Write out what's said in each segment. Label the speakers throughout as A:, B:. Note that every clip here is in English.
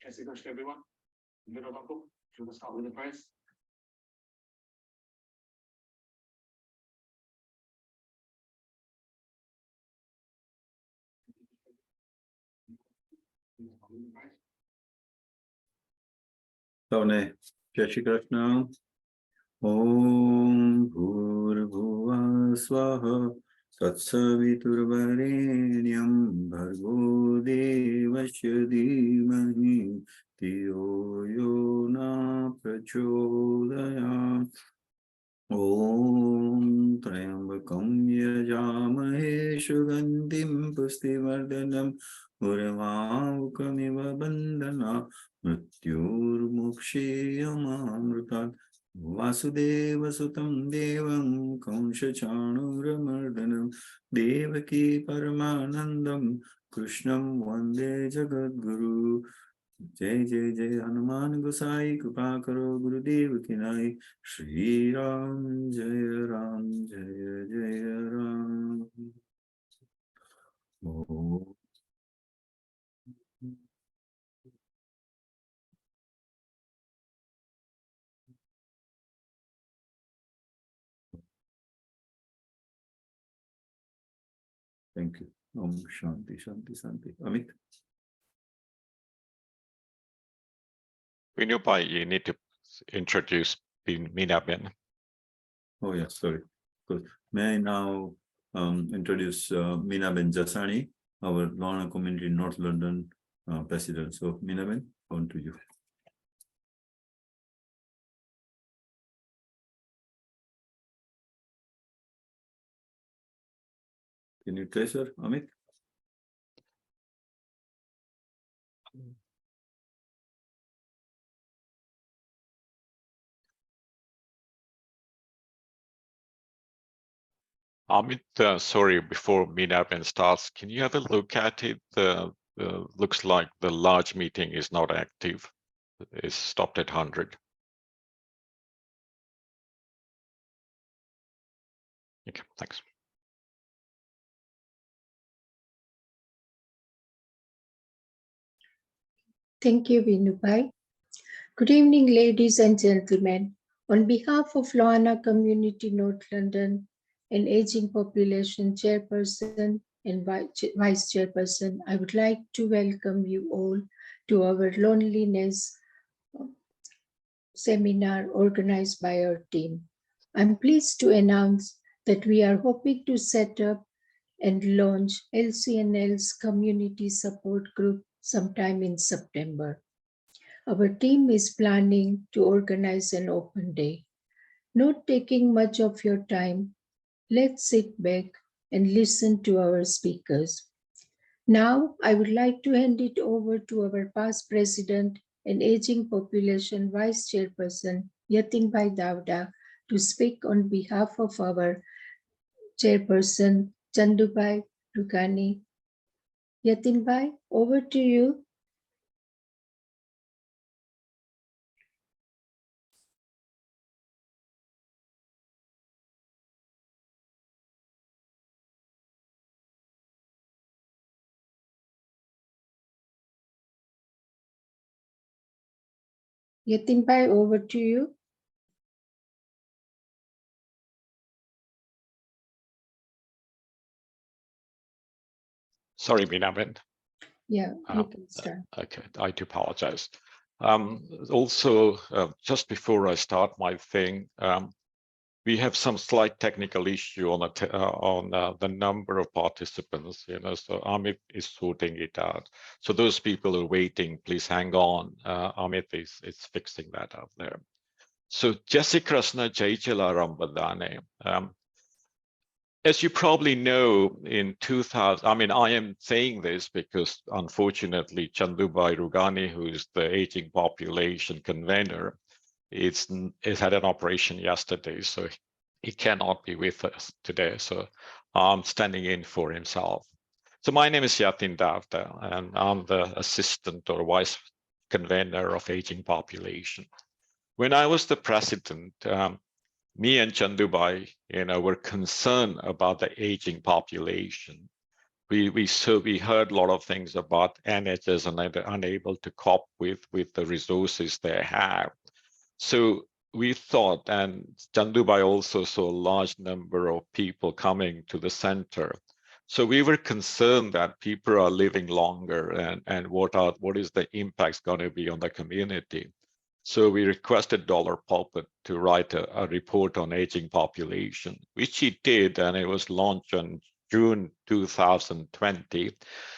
A: Jai Krishna, everyone. Vinod, should we start with the prayers?
B: Jai Shri Krishna. Om Bhurbhuva Swaha Tatsaviturvarenyam Bhargo Devasya Dhimahi Dhiyo Yo Na Prachodayam. Om Trayambakam Yajamahe Sugandhim Pustivardhanam Urvavukamiva Bandhana Mrityurmukshiyamamrutat Vasudeva Sutam Devam Kamshachanuramardanam Devaki Paramanandam Krishnam Vande Jagadguru. Jai Jai Jai Hanuman Gosai Kripa Karo Gurudev Kinai Shri Ram Jai Ram Jai Jai Ram. Oh. Thank you. Om Shanti Shanti Shanti. Amit.
C: Vinod, you need to introduce Minaben.
B: Oh, yeah, sorry. Good. May I now introduce Minaben Jasani, our Lorna Community North London president. So, Minaben, on to you. Can you trace her, Amit?
C: Amit, sorry, before Minaben starts, can you have a look at it? Looks like the large meeting is not active. It's stopped at 100. Okay, thanks.
D: Thank you, Vinod. Good evening, ladies and gentlemen. On behalf of Loana Community North London and Aging Population Chairperson and Vice Chairperson, I would like to welcome you all to our loneliness seminar organized by our team. I'm pleased to announce that we are hoping to set up and launch LCNL's community support group sometime in September. Our team is planning to organize an open day. Not taking much of your time, let's sit back and listen to our speakers. Now, I would like to hand it over to our past president and Aging Population Vice Chairperson, Yatinbhai Davda, to speak on behalf of our Chairperson, Chandubai Rugani. Yatinbhai, over to you. Yatinbhai, over to you.
C: Sorry, Minaben.
D: Yeah, you can start.
C: Okay, I do apologize. Also, just before I start my thing, we have some slight technical issue on the number of participants, so Amit is sorting it out. So those people who are waiting, please hang on. Amit is fixing that out there. So Jai Shri Krishna Jai Jalaram Badane. As you probably know, in 2000, I am saying this because unfortunately Chandubai Rugani, who is the aging population convener, has had an operation yesterday, so he cannot be with us today. So I'm standing in for himself. So my name is Yatin Davda, and I'm the assistant or vice convener of aging population. When I was the president, me and Chandubai, were concerned about the aging population. we heard a lot of things about NHS and they're unable to cope with the resources they have. So we thought, and Chandubai also saw a large number of people coming to the center. So we were concerned that people are living longer, and what is the impacts going to be on the community. So we requested Dollar Pulpit to write a report on aging population, which he did, and it was launched on June 2020.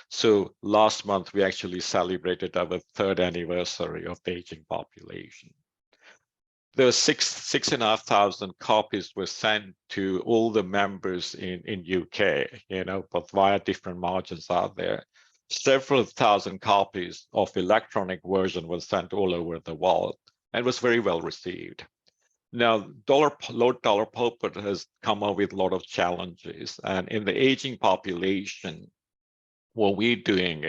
C: So last month, we actually celebrated our 3rd anniversary of the aging population. The 6,500 copies were sent to all the members in UK, but via different margins out there. Several thousand copies of electronic version was sent all over the world and was very well received. Now, Lord Dollar Pulpit has come up with a lot of challenges, and in the aging population, what we're doing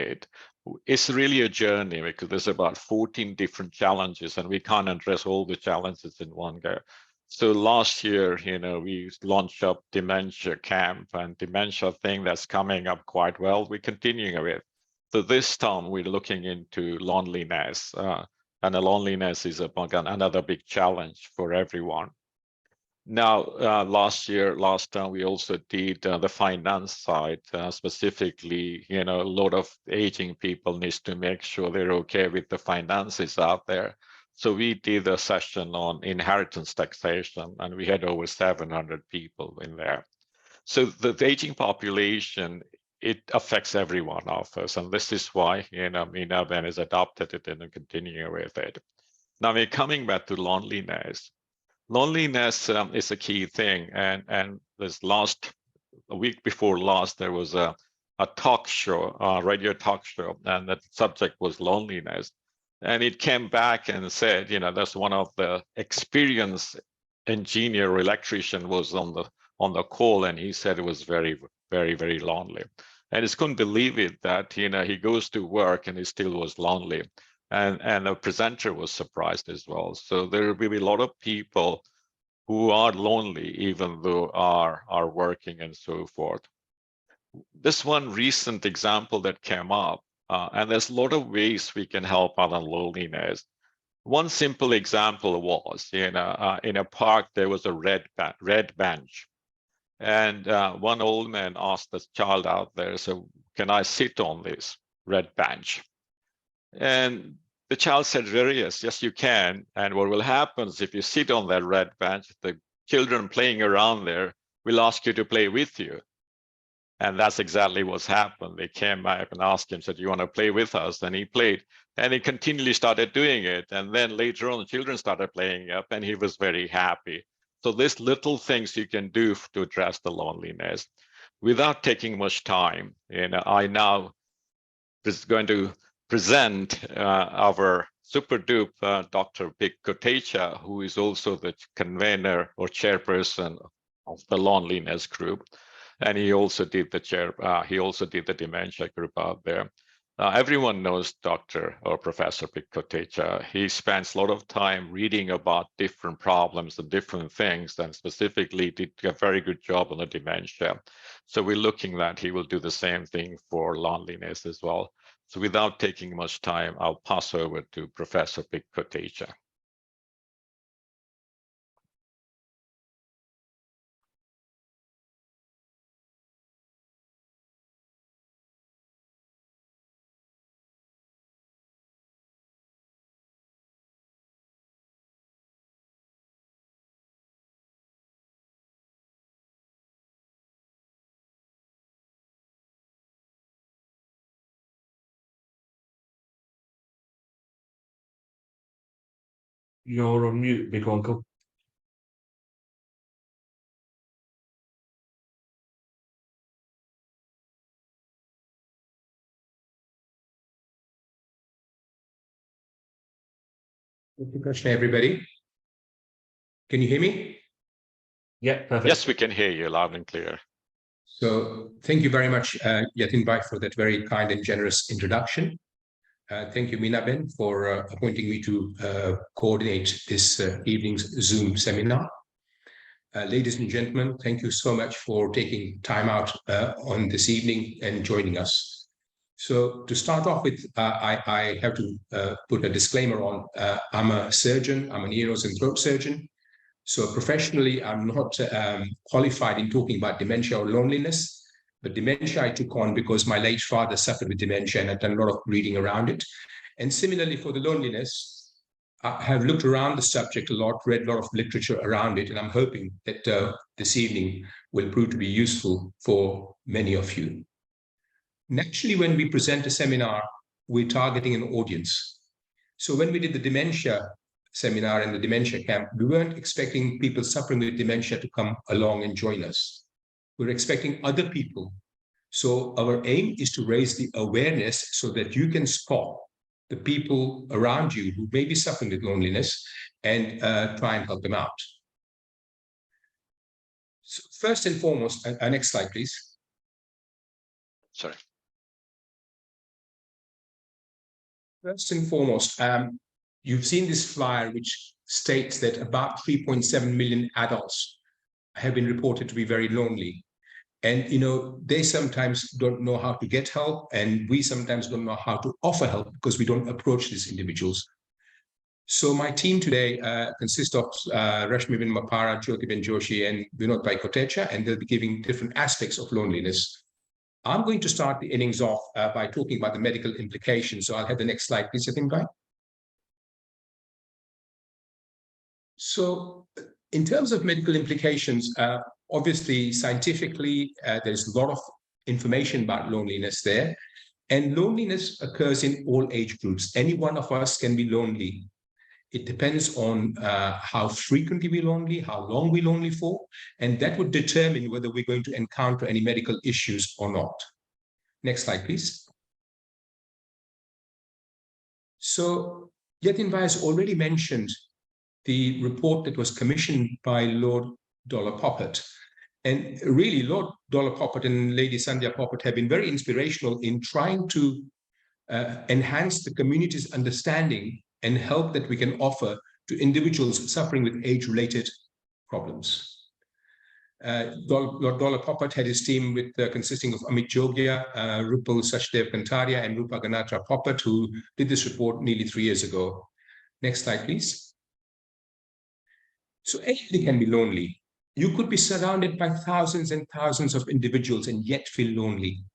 C: it's really a journey, because there's about 14 different challenges, and we can't address all the challenges in one go. So last year, we launched up dementia camp, and dementia thing that's coming up quite well. We're continuing with. So this time we're looking into loneliness, and the loneliness is another big challenge for everyone. Now, last time we also did the finance side, specifically, a lot of aging people needs to make sure they're okay with the finances out there. So we did a session on inheritance taxation, and we had over 700 people in there. So the aging population, it affects every one of us, and this is why, Mina Ben has adopted it and continuing with it. Now, we're coming back to loneliness. Loneliness is a key thing, and this a week before last, there was a talk show, a radio talk show, and the subject was loneliness. And it came back and said, that's one of the experienced engineer electrician was on the call, and he said it was very, very, very lonely. And he couldn't believe it that he goes to work and he still was lonely. And the presenter was surprised as well. So there will be a lot of people who are lonely, even though are working and so forth. This one recent example that came up, and there's a lot of ways we can help out on loneliness. One simple example was, in a park, there was a red bench. And one old man asked this child out there, so can I sit on this red bench? And the child said, yes, you can. And what will happen is if you sit on that red bench, the children playing around there will ask you to play with you. And that's exactly what's happened. They came back and asked him, said, you want to play with us? And he played, and he continually started doing it. And then later on, the children started playing up, and he was very happy. So there's little things you can do to address the loneliness without taking much time. I now is going to present our super duper Dr. Bhikhu Kotecha, who is also the convener or chairperson of the loneliness group. And he also did the dementia group out there. Everyone knows Dr. or Professor Bhikhu Kotecha. He spends a lot of time reading about different problems and different things, and specifically did a very good job on the dementia. So we're looking that he will do the same thing for loneliness as well. So without taking much time, I'll pass over to Professor Bhikhu Kotecha.
A: You're on mute, Bhikhu uncle.
E: Good question, everybody. Can you hear me?
A: Yeah, perfect.
C: Yes, we can hear you loud and clear.
E: So thank you very much, Yatin Bhai, for that very kind and generous introduction. Thank you, Mina Ben, for appointing me to coordinate this evening's Zoom seminar. Ladies and gentlemen, thank you so much for taking time out on this evening and joining us. So to start off with, I have to put a disclaimer on. I'm a surgeon, I'm an ears and throat surgeon. So professionally, I'm not qualified in talking about dementia or loneliness, but dementia I took on because my late father suffered with dementia and I've done a lot of reading around it. And similarly for the loneliness, I have looked around the subject a lot, read a lot of literature around it, and I'm hoping that this evening will prove to be useful for many of you. Naturally, when we present a seminar, we're targeting an audience. So when we did the dementia seminar and the dementia camp, we weren't expecting people suffering with dementia to come along and join us. We're expecting other people. So our aim is to raise the awareness so that you can spot the people around you who may be suffering with loneliness and try and help them out. So first and foremost, next slide, please.
C: Sorry.
E: First and foremost, you've seen this flyer which states that about 3.7 million adults have been reported to be very lonely. And, you know, they sometimes don't know how to get help, and we sometimes don't know how to offer help because we don't approach these individuals. So my team today consists of Rashmi Mapara, Jyoti Joshi, and Vinod Kotecha, and they'll be giving different aspects of loneliness. I'm going to start the innings off by talking about the medical implications. So I'll have the next slide, please, Yatin. So in terms of medical implications, obviously, scientifically, there's a lot of information about loneliness there. And loneliness occurs in all age groups. Any one of us can be lonely. It depends on how frequently we're lonely, how long we're lonely for, and that would determine whether we're going to encounter any medical issues or not. Next slide, please. So Yatin has already mentioned the report that was commissioned by Lord Dollar Poppet. And really, Lord Dollar Poppet and Lady Sandhya Poppet have been very inspirational in trying to enhance the community's understanding and help that we can offer to individuals suffering with age-related problems. Lord Dollar Poppet had his team with consisting of Amit Jogia, Rupal Sachdev Kantaria, and Rupa Ganatra Poppet, who did this report nearly 3 years ago. Next slide, please. So anybody can be lonely. You could be surrounded by thousands and thousands of individuals and yet feel lonely.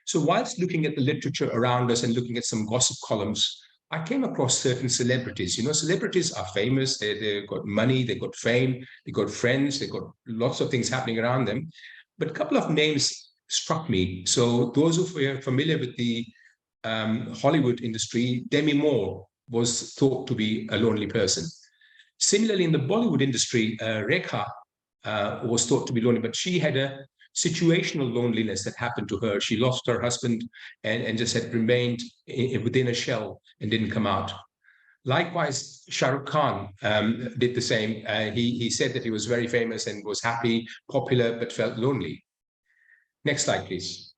E: So whilst looking at the literature around us and looking at some gossip columns, I came across certain celebrities. You know, celebrities are famous. They've got money, they've got fame, they've got friends, they've got lots of things happening around them. But a couple of names struck me. So those who are familiar with the Hollywood industry, Demi Moore was thought to be a lonely person. Similarly, in the Bollywood industry, Rekha was thought to be lonely, but she had a situational loneliness that happened to her. She lost her husband and just had remained within a shell and didn't come out. Likewise, Shah Rukh Khan did the same. He said that he was very famous and was happy, popular, but felt lonely. Next slide, please.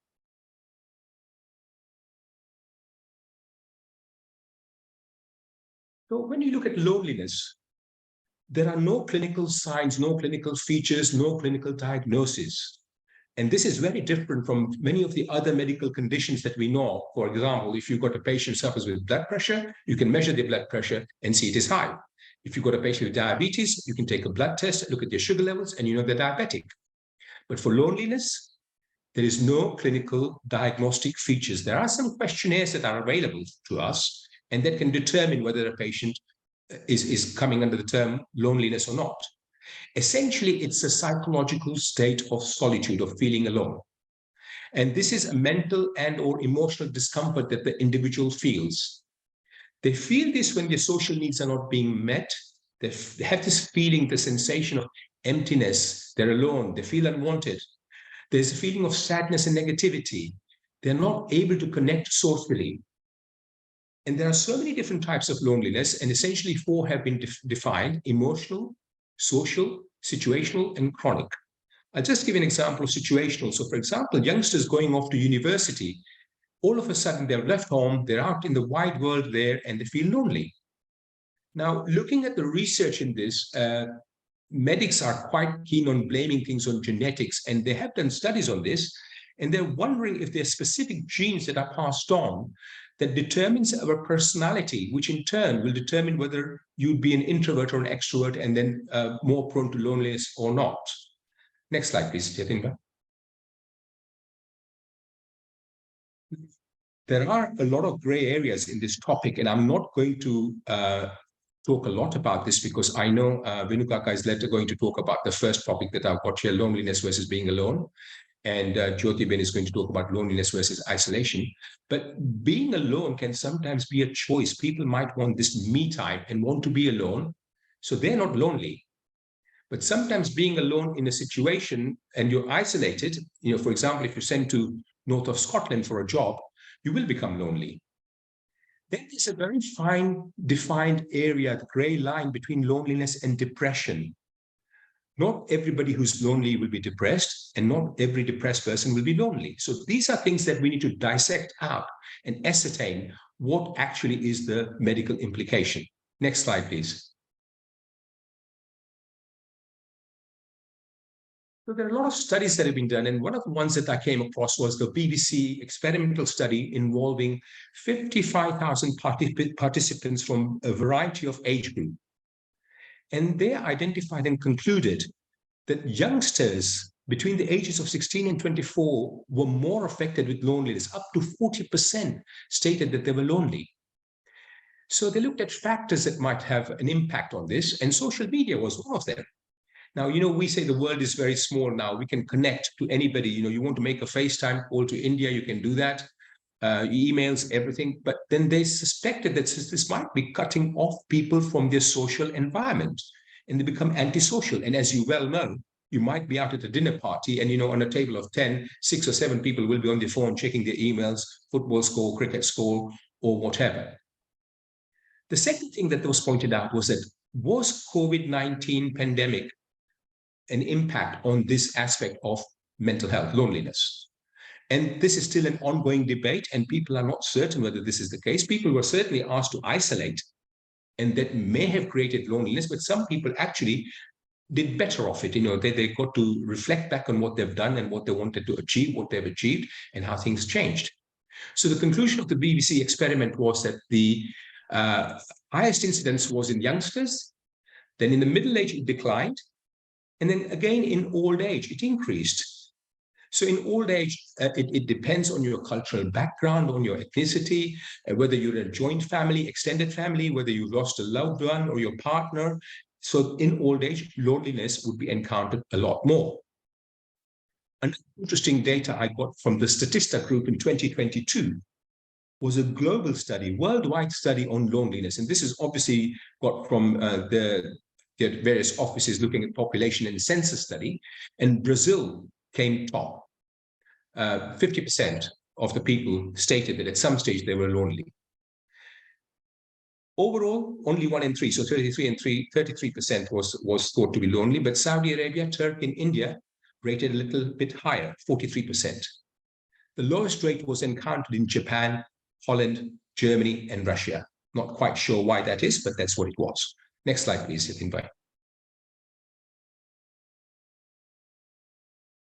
E: So when you look at loneliness, there are no clinical signs, no clinical features, no clinical diagnosis. And this is very different from many of the other medical conditions that we know. For example, if you've got a patient who suffers with blood pressure, you can measure their blood pressure and see it is high. If you've got a patient with diabetes, you can take a blood test, look at their sugar levels, and you know they're diabetic. But for loneliness, there is no clinical diagnostic features. There are some questionnaires that are available to us, and that can determine whether a patient is coming under the term loneliness or not. Essentially, it's a psychological state of solitude, of feeling alone. And this is a mental and or emotional discomfort that the individual feels. They feel this when their social needs are not being met. They have this feeling, the sensation of emptiness. They're alone. They feel unwanted. There's a feeling of sadness and negativity. They're not able to connect socially. And there are so many different types of loneliness, and essentially 4 have been defined: emotional, social, situational, and chronic. I'll just give an example of situational. So for example, youngsters going off to university, all of a sudden they're left home, they're out in the wide world there, and they feel lonely. Now, looking at the research in this, medics are quite keen on blaming things on genetics, and they have done studies on this, and they're wondering if there are specific genes that are passed on that determines our personality, which in turn will determine whether you'd be an introvert or an extrovert, and then more prone to loneliness or not. Next slide, please, Jatinba. There are a lot of gray areas in this topic, and I'm not going to talk a lot about this because I know Vinu Kaka is later going to talk about the first topic that I've got here, loneliness versus being alone. And Jyoti Ben is going to talk about loneliness versus isolation. But being alone can sometimes be a choice. People might want this me time and want to be alone, so they're not lonely. But sometimes being alone in a situation and you're isolated, for example, if you're sent to north of Scotland for a job, you will become lonely. Then there's a very fine defined area, the gray line between loneliness and depression. Not everybody who's lonely will be depressed, and not every depressed person will be lonely. So these are things that we need to dissect out and ascertain what actually is the medical implication. Next slide, please. So there are a lot of studies that have been done, and one of the ones that I came across was the BBC experimental study involving 55,000 participants from a variety of age groups. And they identified and concluded that youngsters between the ages of 16 and 24 were more affected with loneliness. Up to 40% stated that they were lonely. So they looked at factors that might have an impact on this, and social media was one of them. Now, we say the world is very small now. We can connect to anybody. You want to make a FaceTime call to India, you can do that. Emails, everything. But then they suspected that this might be cutting off people from their social environment, and they become antisocial. And as you well know, you might be out at a dinner party, and on a table of 10, 6 or 7 people will be on their phone checking their emails, football score, cricket score, or whatever. The second thing that was pointed out was that was COVID-19 pandemic an impact on this aspect of mental health, loneliness? And this is still an ongoing debate, and people are not certain whether this is the case. People were certainly asked to isolate, and that may have created loneliness, but some people actually did better off it. They got to reflect back on what they've done and what they wanted to achieve, what they've achieved, and how things changed. So the conclusion of the BBC experiment was that the highest incidence was in youngsters, then in the middle age it declined, and then again in old age it increased. So in old age, it depends on your cultural background, on your ethnicity, whether you're in a joint family, extended family, whether you lost a loved one or your partner. So in old age, loneliness would be encountered a lot more. An interesting data I got from the Statista group in 2022 was a global study, worldwide study on loneliness. And this is obviously got from the various offices looking at population and census study. And Brazil came top. 50% of the people stated that at some stage they were lonely. Overall, only 1 in 3, so 33% was thought to be lonely, but Saudi Arabia, Turkey, and India rated a little bit higher, 43%. The lowest rate was encountered in Japan, Holland, Germany, and Russia. Not quite sure why that is, but that's what it was. Next slide, please, Yatinbhai.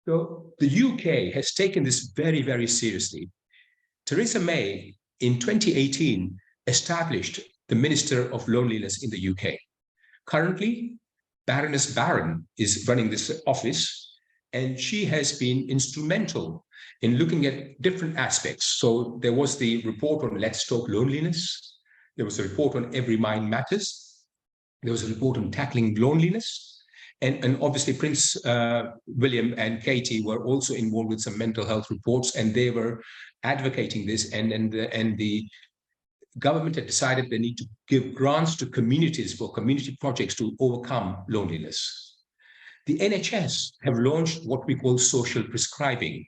E: So the UK has taken this very, very seriously. Theresa May, in 2018, established the Minister of Loneliness in the UK. Currently, Baroness Barron is running this office, and she has been instrumental in looking at different aspects. So there was the report on Let's Talk Loneliness. There was a report on Every Mind Matters. There was a report on tackling loneliness. And obviously Prince William and Katie were also involved with some mental health reports, and they were advocating this, and the government had decided they need to give grants to communities for community projects to overcome loneliness. The NHS have launched what we call social prescribing.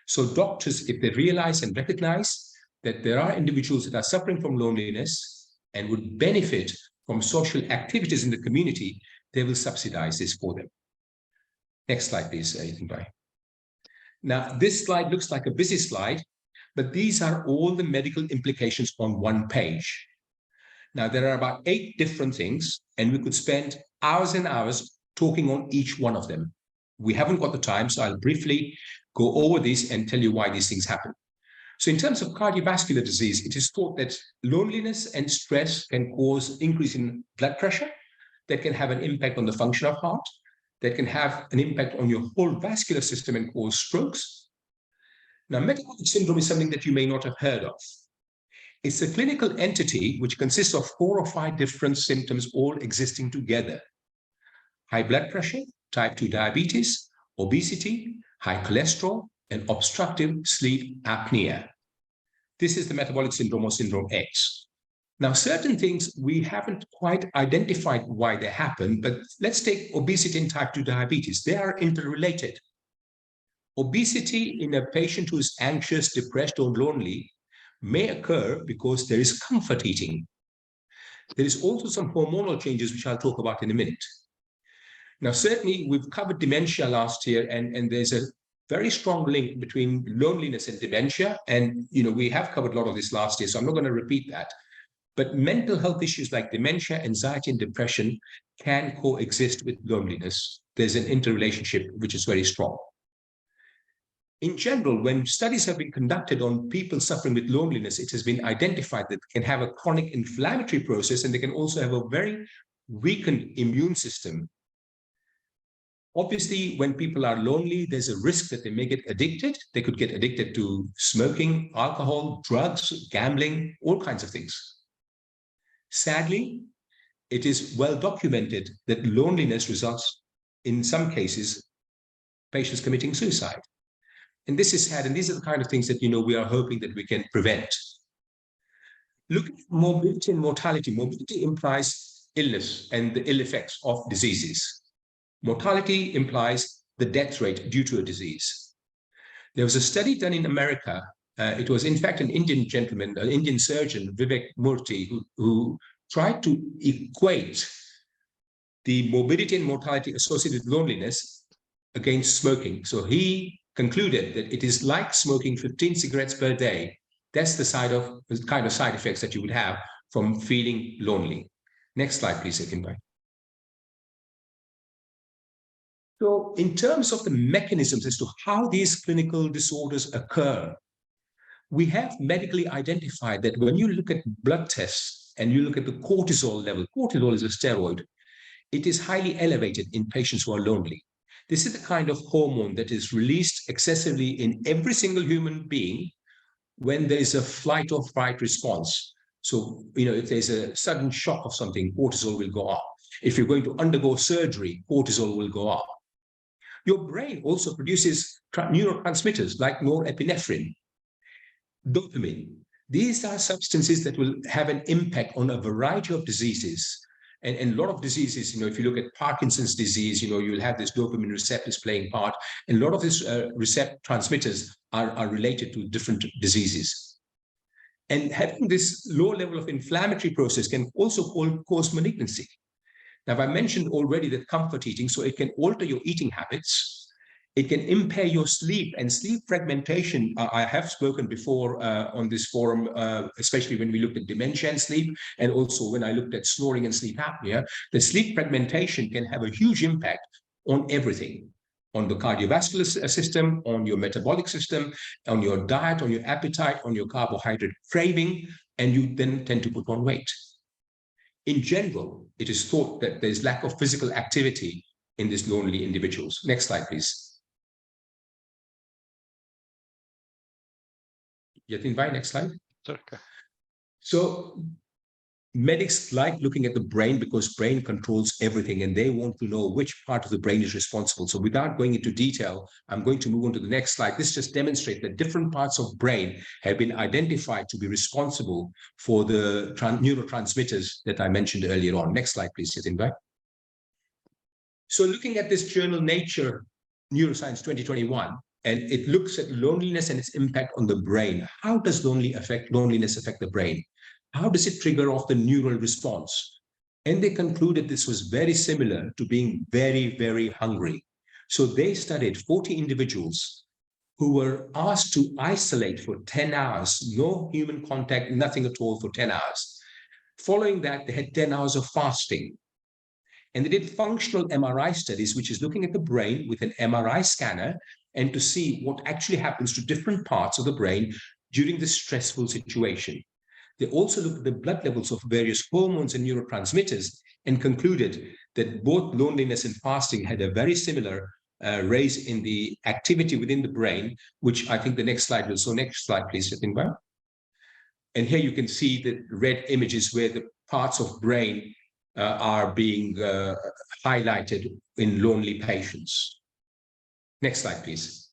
E: So doctors, if they realize and recognize that there are individuals that are suffering from loneliness and would benefit from social activities in the community, they will subsidize this for them. Next slide, please, Yatinbhai. Now, this slide looks like a busy slide, but these are all the medical implications on one page. Now, there are about 8 different things, and we could spend hours and hours talking on each one of them. We haven't got the time, so I'll briefly go over this and tell you why these things happen. So in terms of cardiovascular disease, it is thought that loneliness and stress can cause increase in blood pressure, that can have an impact on the function of heart, that can have an impact on your whole vascular system and cause strokes. Now, metabolic syndrome is something that you may not have heard of. It's a clinical entity which consists of 4 or 5 different symptoms all existing together. High blood pressure, type 2 diabetes, obesity, high cholesterol, and obstructive sleep apnea. This is the metabolic syndrome or syndrome X. Now, certain things we haven't quite identified why they happen, but let's take obesity and type 2 diabetes. They are interrelated. Obesity in a patient who is anxious, depressed, or lonely may occur because there is comfort eating. There is also some hormonal changes, which I'll talk about in a minute. Now, certainly, we've covered dementia last year, and there's a very strong link between loneliness and dementia. And, we have covered a lot of this last year, so I'm not going to repeat that. But mental health issues like dementia, anxiety, and depression can coexist with loneliness. There's an interrelationship which is very strong. In general, when studies have been conducted on people suffering with loneliness, it has been identified that they can have a chronic inflammatory process, and they can also have a very weakened immune system. Obviously, when people are lonely, there's a risk that they may get addicted. They could get addicted to smoking, alcohol, drugs, gambling, all kinds of things. Sadly, it is well documented that loneliness results, in some cases, patients committing suicide. And this is sad, and these are the kind of things that, we are hoping that we can prevent. Look at morbidity and mortality. Morbidity implies illness and the ill effects of diseases. Mortality implies the death rate due to a disease. There was a study done in America. It was, in fact, an Indian gentleman, an Indian surgeon, Vivek Murthy, who tried to equate the morbidity and mortality associated with loneliness against smoking. So he concluded that it is like smoking 15 cigarettes per day. That's the kind of side effects that you would have from feeling lonely. Next slide, please, Yatinbhai. So in terms of the mechanisms as to how these clinical disorders occur, we have medically identified that when you look at blood tests and you look at the cortisol level, cortisol is a steroid, it is highly elevated in patients who are lonely. This is the kind of hormone that is released excessively in every single human being when there is a flight or fight response. So, if there's a sudden shock of something, cortisol will go up. If you're going to undergo surgery, cortisol will go up. Your brain also produces neurotransmitters like norepinephrine, dopamine. These are substances that will have an impact on a variety of diseases. And a lot of diseases, if you look at Parkinson's disease, you'll have this dopamine receptors playing part. And a lot of these receptor transmitters are related to different diseases. And having this low level of inflammatory process can also cause malignancy. Now, I mentioned already that comfort eating, so it can alter your eating habits. It can impair your sleep, and sleep fragmentation. I have spoken before on this forum, especially when we looked at dementia and sleep, and also when I looked at snoring and sleep apnea. The sleep fragmentation can have a huge impact on everything, on the cardiovascular system, on your metabolic system, on your diet, on your appetite, on your carbohydrate craving, and you then tend to put on weight. In general, it is thought that there's lack of physical activity in these lonely individuals. Next slide, please. Yatinbhai, next slide.
C: Okay.
E: So medics like looking at the brain because brain controls everything, and they want to know which part of the brain is responsible. So without going into detail, I'm going to move on to the next slide. This just demonstrates that different parts of brain have been identified to be responsible for the neurotransmitters that I mentioned earlier on. Next slide, please, Yatinbhai. So looking at this journal, Nature Neuroscience 2021, and it looks at loneliness and its impact on the brain. How does loneliness affect the brain? How does it trigger off the neural response? And they concluded this was very similar to being very, very hungry. So they studied 40 individuals who were asked to isolate for 10 hours, no human contact, nothing at all for 10 hours. Following that, they had 10 hours of fasting. And they did functional MRI studies, which is looking at the brain with an MRI scanner and to see what actually happens to different parts of the brain during this stressful situation. They also looked at the blood levels of various hormones and neurotransmitters and concluded that both loneliness and fasting had a very similar raise in the activity within the brain, which I think the next slide will. So next slide, please, Jatinbhai. And here you can see the red images where the parts of brain are being highlighted in lonely patients. Next slide, please.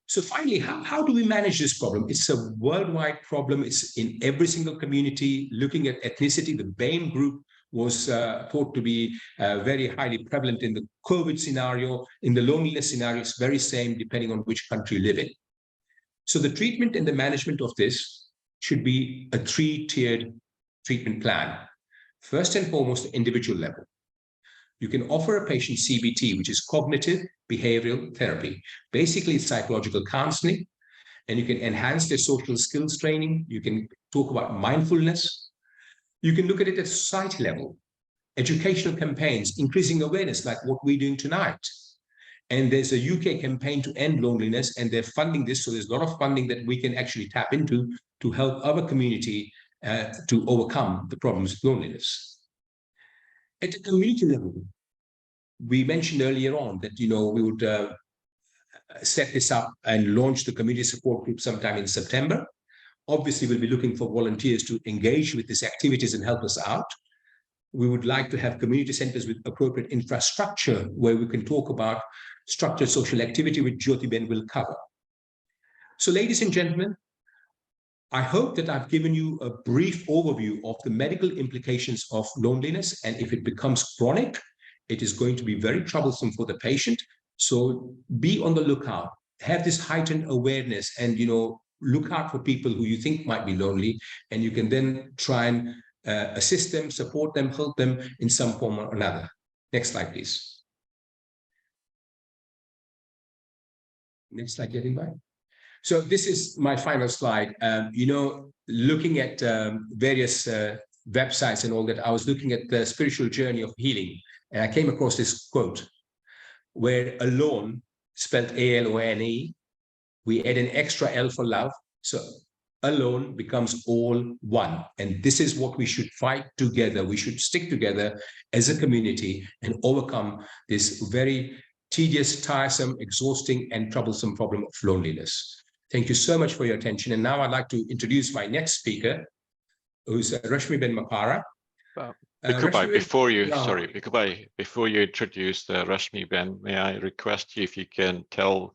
E: So finally, how do we manage this problem? It's a worldwide problem. It's in every single community. Looking at ethnicity, the BAME group was thought to be very highly prevalent in the COVID scenario. In the loneliness scenario, it's very same depending on which country you live in. So the treatment and the management of this should be a three-tiered treatment plan. First and foremost, individual level. You can offer a patient CBT, which is cognitive behavioral therapy. Basically, it's psychological counseling, and you can enhance their social skills training. You can talk about mindfulness. You can look at it at society level, educational campaigns, increasing awareness like what we're doing tonight. And there's a UK campaign to end loneliness, and they're funding this. So there's a lot of funding that we can actually tap into to help our community to overcome the problems of loneliness. At the community level, we mentioned earlier on that, we would set this up and launch the community support group sometime in September. Obviously, we'll be looking for volunteers to engage with these activities and help us out. We would like to have community centers with appropriate infrastructure where we can talk about structured social activity, which Jyoti Ben will cover. So, ladies and gentlemen, I hope that I've given you a brief overview of the medical implications of loneliness. And if it becomes chronic, it is going to be very troublesome for the patient. So be on the lookout, have this heightened awareness, and, look out for people who you think might be lonely, and you can then try and assist them, support them, help them in some form or another. Next slide, please. Next slide, getting by. So this is my final slide. Looking at various websites and all that, I was looking at the spiritual journey of healing, and I came across this quote where alone, spelled A-L-O-N-E, we add an extra L for love. So alone becomes all one. And this is what we should fight together. We should stick together as a community and overcome this very tedious, tiresome, exhausting, and troublesome problem of loneliness. Thank you so much for your attention. And now I'd like to introduce my next speaker, who's Rashmi Mapara.
C: Bhikhu, before you introduce Rashmi Ben, may I request you if you can tell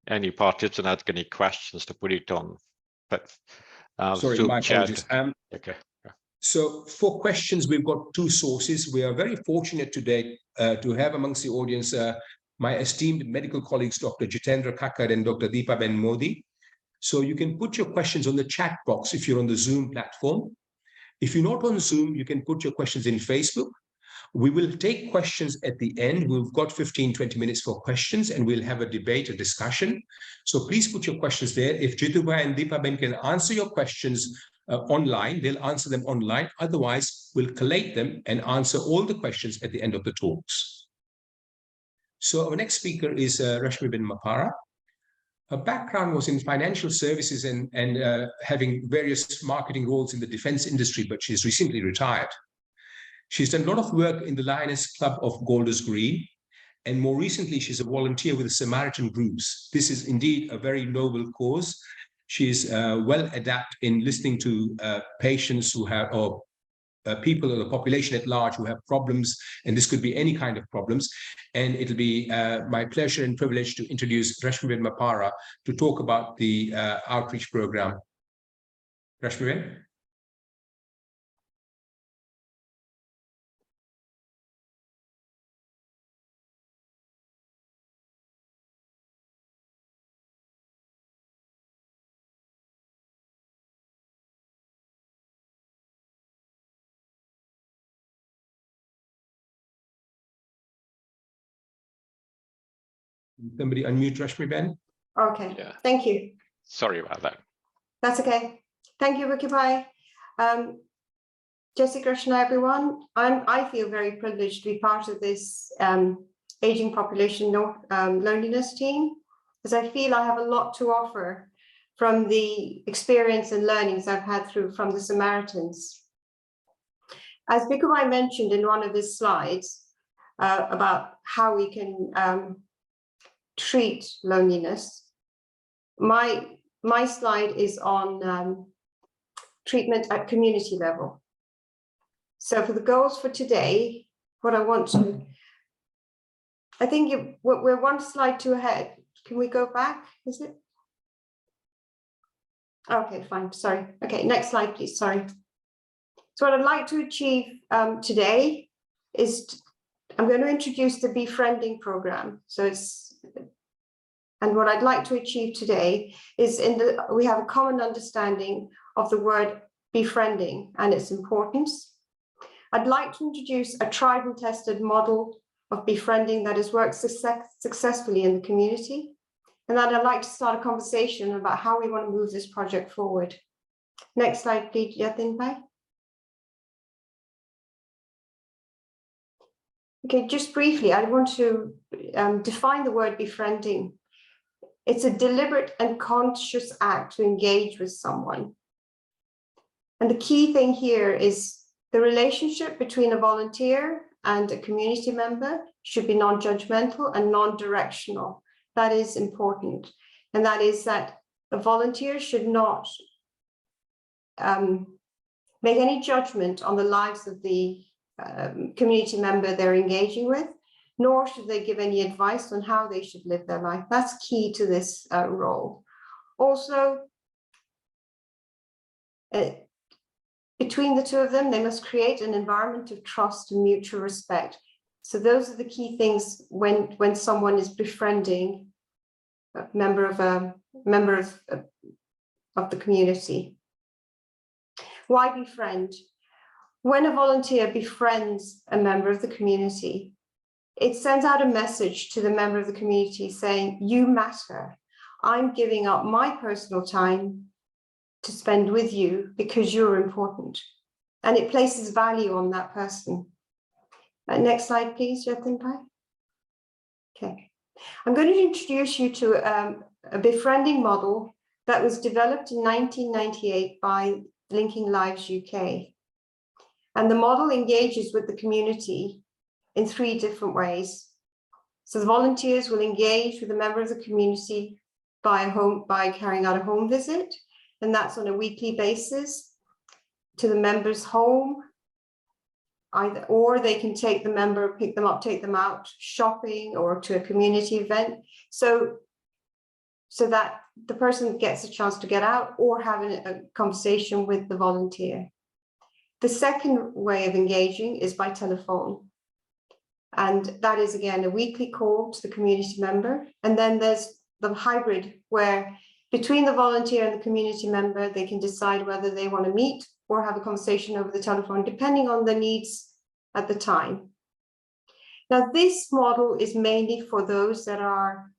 C: any participant that got any questions to put it on
E: Zoom my
C: chat.
E: Apologies.
C: Okay.
E: So for questions, we've got two sources. We are very fortunate today to have amongst the audience my esteemed medical colleagues, Dr. Jitendra Kakkar and Dr. Deepa Ben Modi. So you can put your questions on the chat box if you're on the Zoom platform. If you're not on Zoom, you can put your questions in Facebook. We will take questions at the end. We've got 15-20 minutes for questions, and we'll have a debate, a discussion. So please put your questions there. If Jitubai and Deepa Ben can answer your questions online, they'll answer them online. Otherwise, we'll collate them and answer all the questions at the end of the talks. So our next speaker is Rashmi Mapara. Her background was in financial services and having various marketing roles in the defense industry, but she's recently retired. She's done a lot of work in the Lioness Club of Golders Green, and more recently, she's a volunteer with the Samaritan Groups. This is indeed a very noble cause. She's well adept in listening to patients who have, or people or the population at large who have problems, and this could be any kind of problems. And it'll be my pleasure and privilege to introduce Rashmi Mapara to talk about the outreach program. Rashmi. Somebody unmute Rashmi Ben.
F: Okay,
C: Yeah.
F: Thank you.
C: Sorry about that.
F: That's okay. Thank you, Ricky Bhai. Jai Shri Krishna, everyone. I feel very privileged to be part of this aging population loneliness team, because I feel I have a lot to offer from the experience and learnings I've had from the Samaritans. As Bhikhu mentioned in one of his slides about how we can treat loneliness, my slide is on treatment at community level. So for the goals for today, what I want to, I think we're one slide too ahead. Can we go back? Is it? Okay, fine. Sorry. Okay, next slide, please. Sorry. So what I'd like to achieve today is I'm going to introduce the befriending program. So and what I'd like to achieve today is we have a common understanding of the word befriending and its importance. I'd like to introduce a tried and tested model of befriending that has worked successfully in the community. And then I'd like to start a conversation about how we want to move this project forward. Next slide, please, Yatin Bhai. Okay, just briefly, I want to define the word befriending. It's a deliberate and conscious act to engage with someone. And the key thing here is the relationship between a volunteer and a community member should be non-judgmental and non-directional. That is important. And that is that a volunteer should not make any judgment on the lives of the community member they're engaging with, nor should they give any advice on how they should live their life. That's key to this role. Also, between the two of them, they must create an environment of trust and mutual respect. So those are the key things when someone is befriending a member of the community. Why befriend? When a volunteer befriends a member of the community, it sends out a message to the member of the community saying, you matter. I'm giving up my personal time to spend with you because you're important. And it places value on that person. Next slide, please, Yatin Bhai. Okay. I'm going to introduce you to a befriending model that was developed in 1998 by Linking Lives UK. And the model engages with the community in 3 different ways. So the volunteers will engage with a member of the community by carrying out a home visit, and that's on a weekly basis to the member's home, or they can take the member, pick them up, take them out shopping or to a community event. So that the person gets a chance to get out or have a conversation with the volunteer. The second way of engaging is by telephone. And that is, again, a weekly call to the community member. And then there's the hybrid where between the volunteer and the community member, they can decide whether they want to meet or have a conversation over the telephone, depending on the needs at the time. Now, this model is mainly for those that are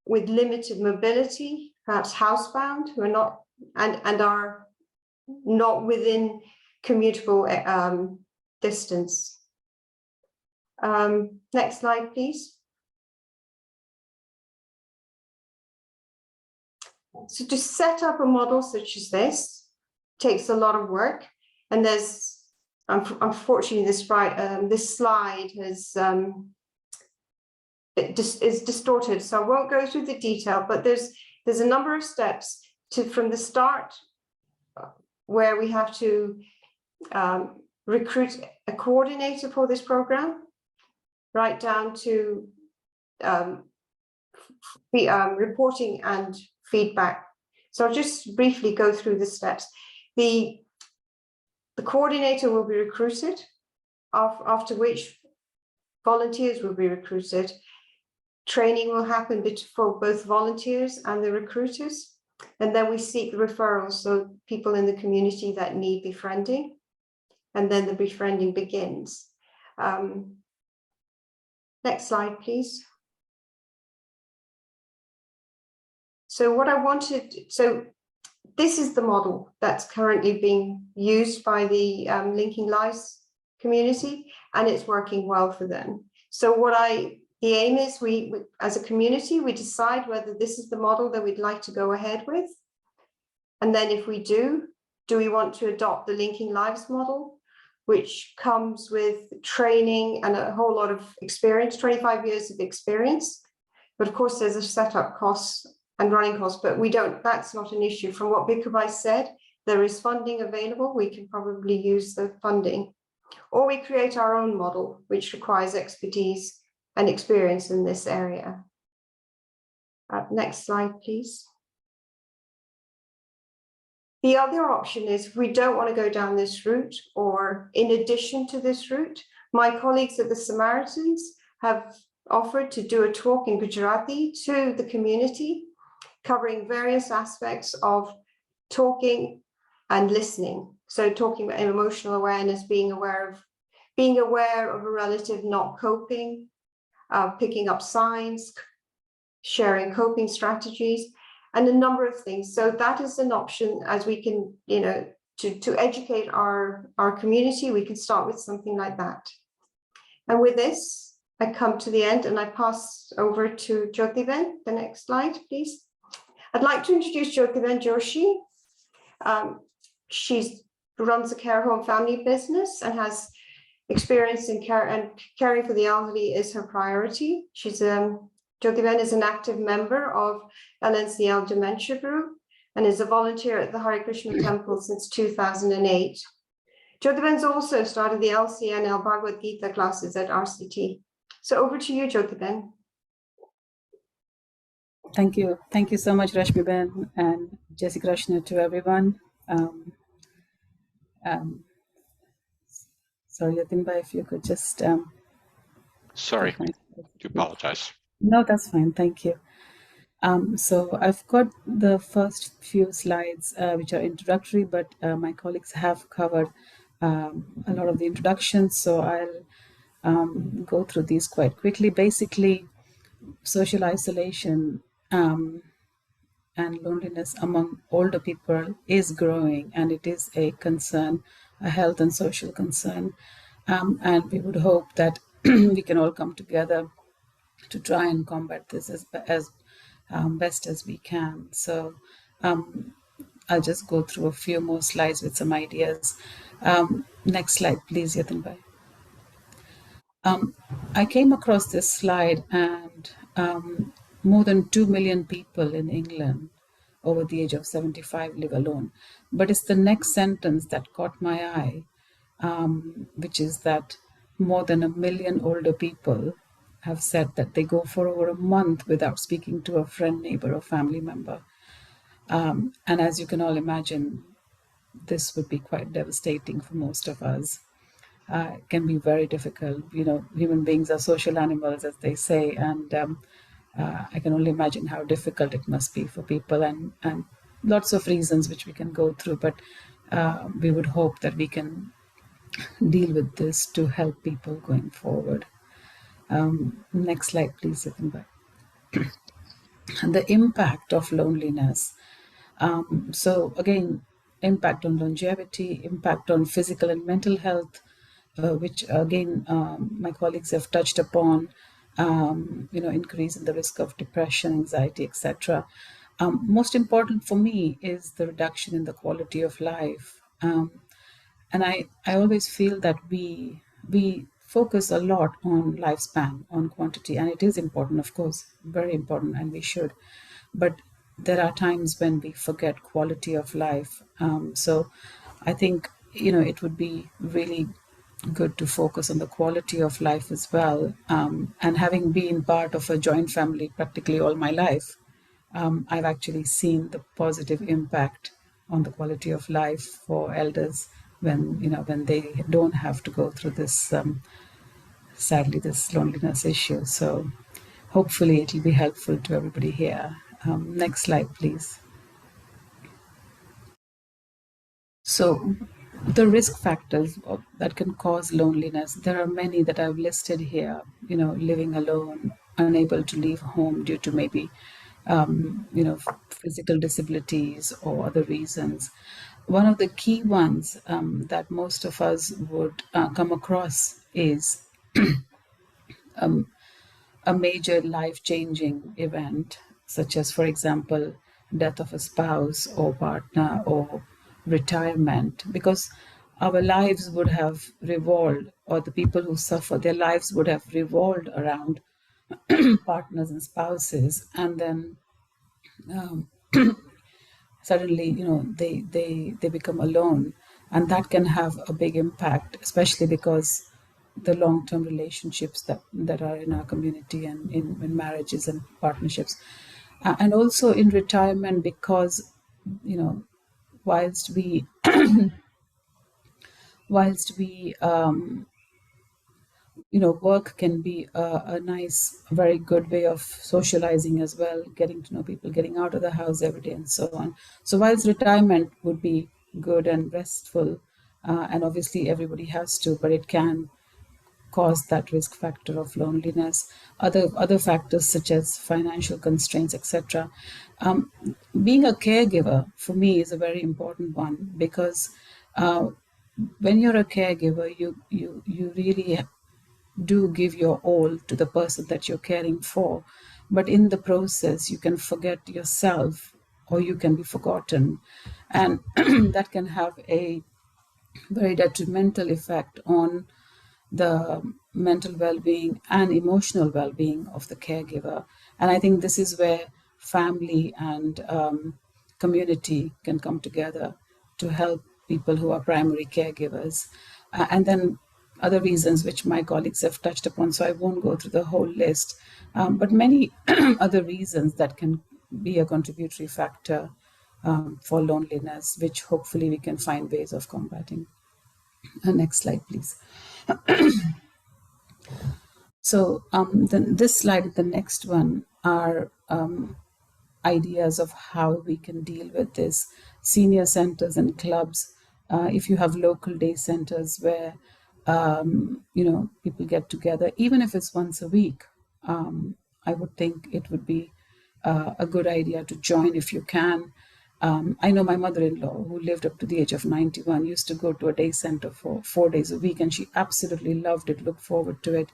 F: with limited mobility, perhaps housebound, who are not and are not within commutable distance. Next slide, please. So to set up a model such as this takes a lot of work, and there's unfortunately this slide has is distorted, so I won't go through the detail, but there's a number of steps from the start where we have to recruit a coordinator for this program, right down to reporting and feedback. So I'll just briefly go through the steps. The coordinator will be recruited, after which volunteers will be recruited. Training will happen for both volunteers and the recruiters. And then we seek referrals, so people in the community that need befriending. And then the befriending begins. Next slide, please. So what I wanted, so this is the model that's currently being used by the Linking Lives community, and it's working well for them. So the aim is we as a community, we decide whether this is the model that we'd like to go ahead with. And then if we do we want to adopt the Linking Lives model, which comes with training and a whole lot of experience, 25 years of experience. But of course, there's a setup cost and running costs, but that's not an issue. From what Bhikhu said, there is funding available. We can probably use the funding. Or we create our own model, which requires expertise and experience in this area. Next slide, please. The other option is if we don't want to go down this route, or in addition to this route, my colleagues at the Samaritans have offered to do a talk in Gujarati to the community, covering various aspects of talking and listening. So talking about emotional awareness, being aware of a relative not coping, picking up signs, sharing coping strategies, and a number of things. So that is an option as we can, to educate our community, we can start with something like that. And with this, I come to the end and I pass over to Jyoti. The next slide, please. I'd like to introduce Jyoti Joshi. She runs a care home family business and has experience in care, and caring for the elderly is her priority. Jyoti is an active member of LCNL Dementia Group and is a volunteer at the Hare Krishna Temple since 2008. Jyoti also started the LCNL Bhagavad Gita classes at RCT. So over to you, Jyoti.
G: Thank you. Thank you so much, Rashmi Ben, and Jai Shri Krishna to everyone. Sorry, Yatinbhai, if you could just...
C: Sorry, to apologize.
G: No, that's fine. Thank you. So I've got the first few slides, which are introductory, but my colleagues have covered a lot of the introductions. So I'll go through these quite quickly. Basically, social isolation and loneliness among older people is growing, and it is a concern, a health and social concern. And we would hope that we can all come together to try and combat this as best as we can. So I'll just go through a few more slides with some ideas. Next slide, please, Yatinbhai. I came across this slide, and more than 2 million people in England over the age of 75 live alone. But it's the next sentence that caught my eye, which is that more than 1 million older people have said that they go for over a month without speaking to a friend, neighbor, or family member. And as you can all imagine, this would be quite devastating for most of us. It can be very difficult. Human beings are social animals, as they say, and I can only imagine how difficult it must be for people, and lots of reasons which we can go through, but we would hope that we can deal with this to help people going forward. Next slide, please, Yatinbhai. The impact of loneliness. So again, impact on longevity, impact on physical and mental health, which again, my colleagues have touched upon, increase in the risk of depression, anxiety, etc. Most important for me is the reduction in the quality of life. And I always feel that we focus a lot on lifespan, on quantity, and it is important, of course, very important, and we should. But there are times when we forget quality of life. So I think, it would be really good to focus on the quality of life as well. And having been part of a joint family practically all my life, I've actually seen the positive impact on the quality of life for elders when they don't have to go through this, sadly, this loneliness issue. So hopefully it will be helpful to everybody here. Next slide, please. So the risk factors that can cause loneliness, there are many that I've listed here, living alone, unable to leave home due to maybe physical disabilities or other reasons. One of the key ones that most of us would come across is a major life-changing event, such as, for example, death of a spouse or partner or retirement, because our lives would have revolved, or the people who suffer, their lives would have revolved around partners and spouses, and then suddenly, they become alone, and that can have a big impact, especially because the long-term relationships that are in our community and in marriages and partnerships, and also in retirement, because whilst we whilst we work can be a nice, very good way of socializing as well, getting to know people, getting out of the house every day, and so on. So whilst retirement would be good and restful, and obviously everybody has to, but it can cause that risk factor of loneliness. Other factors such as financial constraints, etc. Being a caregiver for me is a very important one, because when you're a caregiver, you really do give your all to the person that you're caring for, but in the process you can forget yourself, or you can be forgotten, and that can have a very detrimental effect on the mental well-being and emotional well-being of the caregiver. And I think this is where family and community can come together to help people who are primary caregivers. And then other reasons which my colleagues have touched upon, so I won't go through the whole list, but many other reasons that can be a contributory factor for loneliness, which hopefully we can find ways of combating. Next slide, please. So then this slide, the next one, are ideas of how we can deal with this. Senior centers and clubs, if you have local day centers where people get together, even if it's once a week, I would think it would be a good idea to join if you can. I know my mother-in-law, who lived up to the age of 91, used to go to a day center for 4 days a week, and she absolutely loved it, looked forward to it,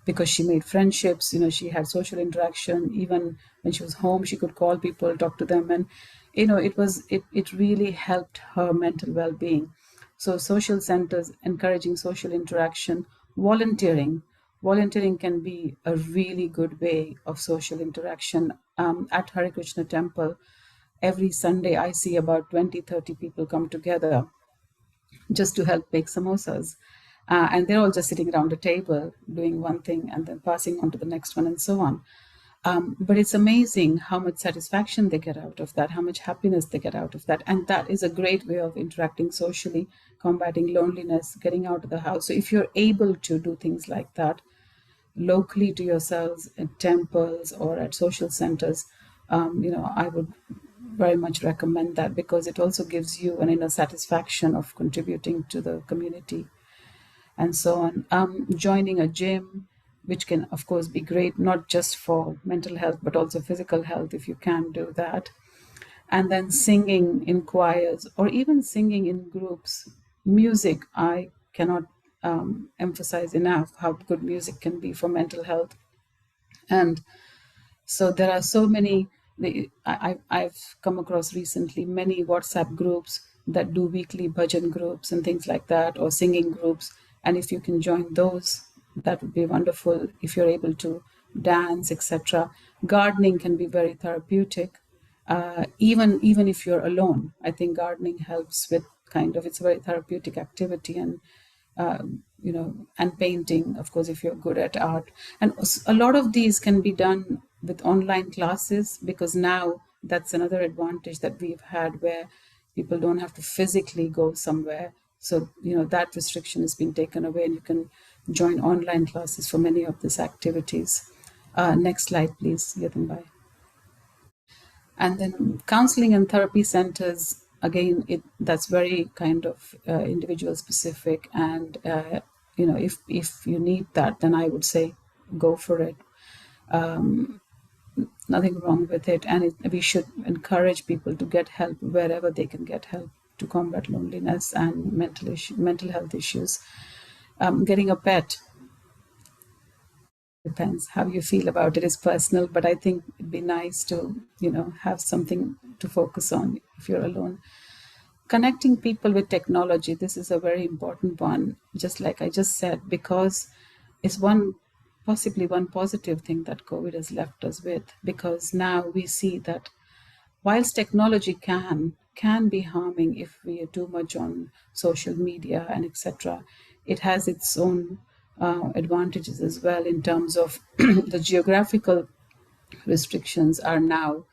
G: because she made friendships, she had social interaction. Even when she was home, she could call people, talk to them, and it really helped her mental well-being. So social centers, encouraging social interaction, volunteering can be a really good way of social interaction. At Hare Krishna temple, every Sunday I see about 20-30 people come together just to help bake samosas. And they're all just sitting around a table doing one thing and then passing on to the next one and so on. But it's amazing how much satisfaction they get out of that, how much happiness they get out of that. And that is a great way of interacting socially, combating loneliness, getting out of the house. So if you're able to do things like that locally to yourselves at temples or at social centers, I would very much recommend that, because it also gives you an inner satisfaction of contributing to the community and so on. Joining a gym, which can of course be great, not just for mental health, but also physical health, if you can do that. And then singing in choirs, or even singing in groups. Music, I cannot emphasize enough how good music can be for mental health. And so there are so many, I've come across recently many WhatsApp groups that do weekly bhajan groups and things like that, or singing groups. And if you can join those, that would be wonderful. If you're able to dance, etc. Gardening can be very therapeutic. Even if you're alone, I think gardening helps with it's a very therapeutic activity. And and painting, of course, if you're good at art. And a lot of these can be done with online classes, because now that's another advantage that we've had, where people don't have to physically go somewhere. So, that restriction has been taken away, and you can join online classes for many of these activities. Next slide, please, Yatinbai. And then counseling and therapy centers, again, that's very individual specific. And, if you need that, then I would say go for it. nothing wrong with it, and we should encourage people to get help wherever they can get help to combat loneliness and mental health issues. Getting a pet depends how you feel about it, is personal, but I think it'd be nice to, have something to focus on if you're alone. Connecting people with technology, this is a very important one, just like I just said, because it's possibly one positive thing that COVID has left us with, because now we see that whilst technology can be harming if we are too much on social media and etc., it has its own advantages as well, in terms of the geographical restrictions are now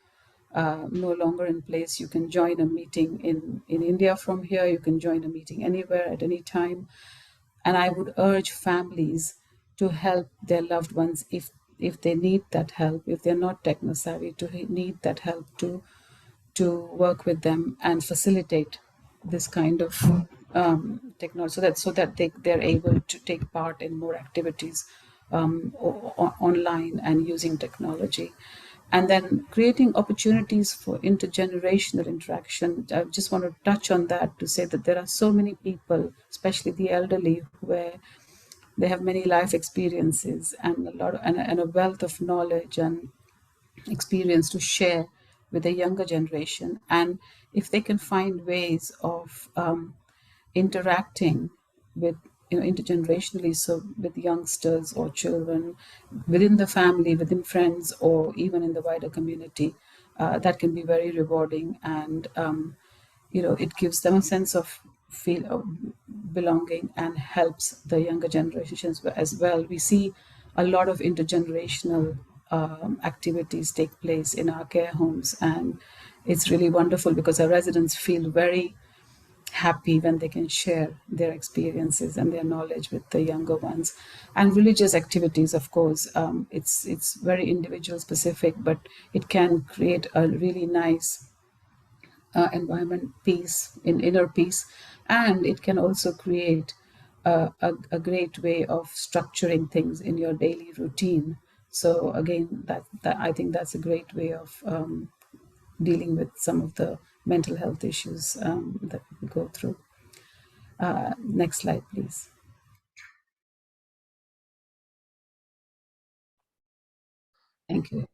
G: no longer in place. You can join a meeting in India from here, you can join a meeting anywhere at any time. And I would urge families to help their loved ones if they need that help, if they're not techno savvy, to need that help to work with them and facilitate this kind of technology, so that they're able to take part in more activities online and using technology. And then creating opportunities for intergenerational interaction. I just want to touch on that to say that there are so many people, especially the elderly, where they have many life experiences and a wealth of knowledge and experience to share with the younger generation. And if they can find ways of interacting with, intergenerationally, so with youngsters or children within the family, within friends, or even in the wider community, that can be very rewarding. And it gives them a sense of feel of belonging and helps the younger generations as well. We see a lot of intergenerational activities take place in our care homes, and it's really wonderful because our residents feel very happy when they can share their experiences and their knowledge with the younger ones. And religious activities, of course, it's very individual specific, but it can create a really nice environment, peace, in inner peace, and it can also create a great way of structuring things in your daily routine. So again, that I think that's a great way of dealing with some of the mental health issues that we go through. Next slide, please. Thank you.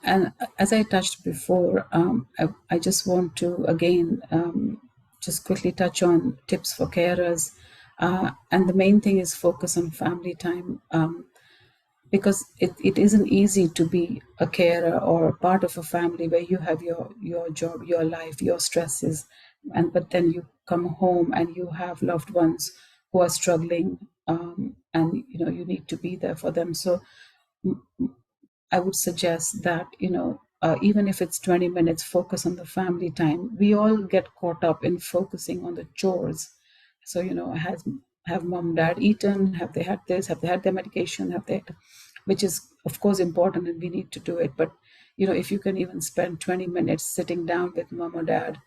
G: And as I touched before, I just want to again just quickly touch on tips for carers. And the main thing is focus on family time, because it isn't easy to be a carer or a part of a family where you have your job, your life, your stresses, but then you come home and you have loved ones who are struggling, and you need to be there for them. So I would suggest that, even if it's 20 minutes, focus on the family time. We all get caught up in focusing on the chores. So, have mom, dad eaten? Have they had this? Have they had their medication? Which is, of course, important, and we need to do it. But, if you can even spend 20 minutes sitting down with mom or dad,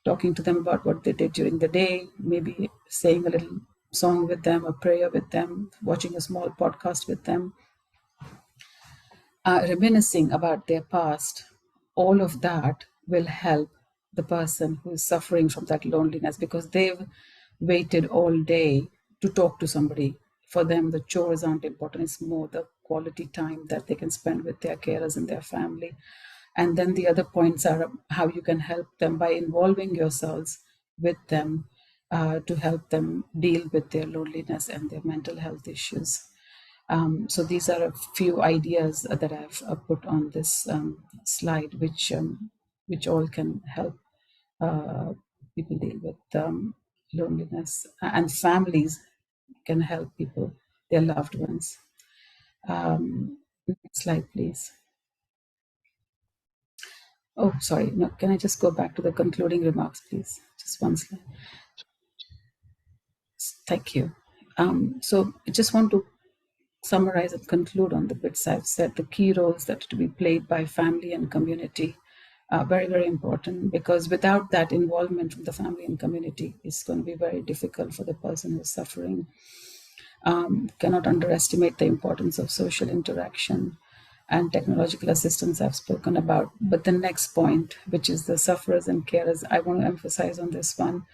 G: talking to them about what they did during the day, maybe saying a little song with them, a prayer with them, watching a small podcast with them, reminiscing about their past, all of that will help the person who is suffering from that loneliness, because they've waited all day to talk to somebody. For them, the chores aren't important. It's more the quality time that they can spend with their carers and their family. And then the other points are how you can help them by involving yourselves with them to help them deal with their loneliness and their mental health issues. So these are a few ideas that I've put on this slide, which all can help people deal with loneliness, and families can help people, their loved ones. Next slide, please. Oh, sorry. No, can I just go back to the concluding remarks, please? Just one slide. Thank you. So I just want to summarize and conclude on the bits I've said. The key roles that are to be played by family and community are very, very important, because without that involvement from the family and community, it's going to be very difficult for the person who's suffering. Cannot underestimate the importance of social interaction. and technological assistance I've spoken about. But the next point, which is the sufferers and carers, I want to emphasize on this one.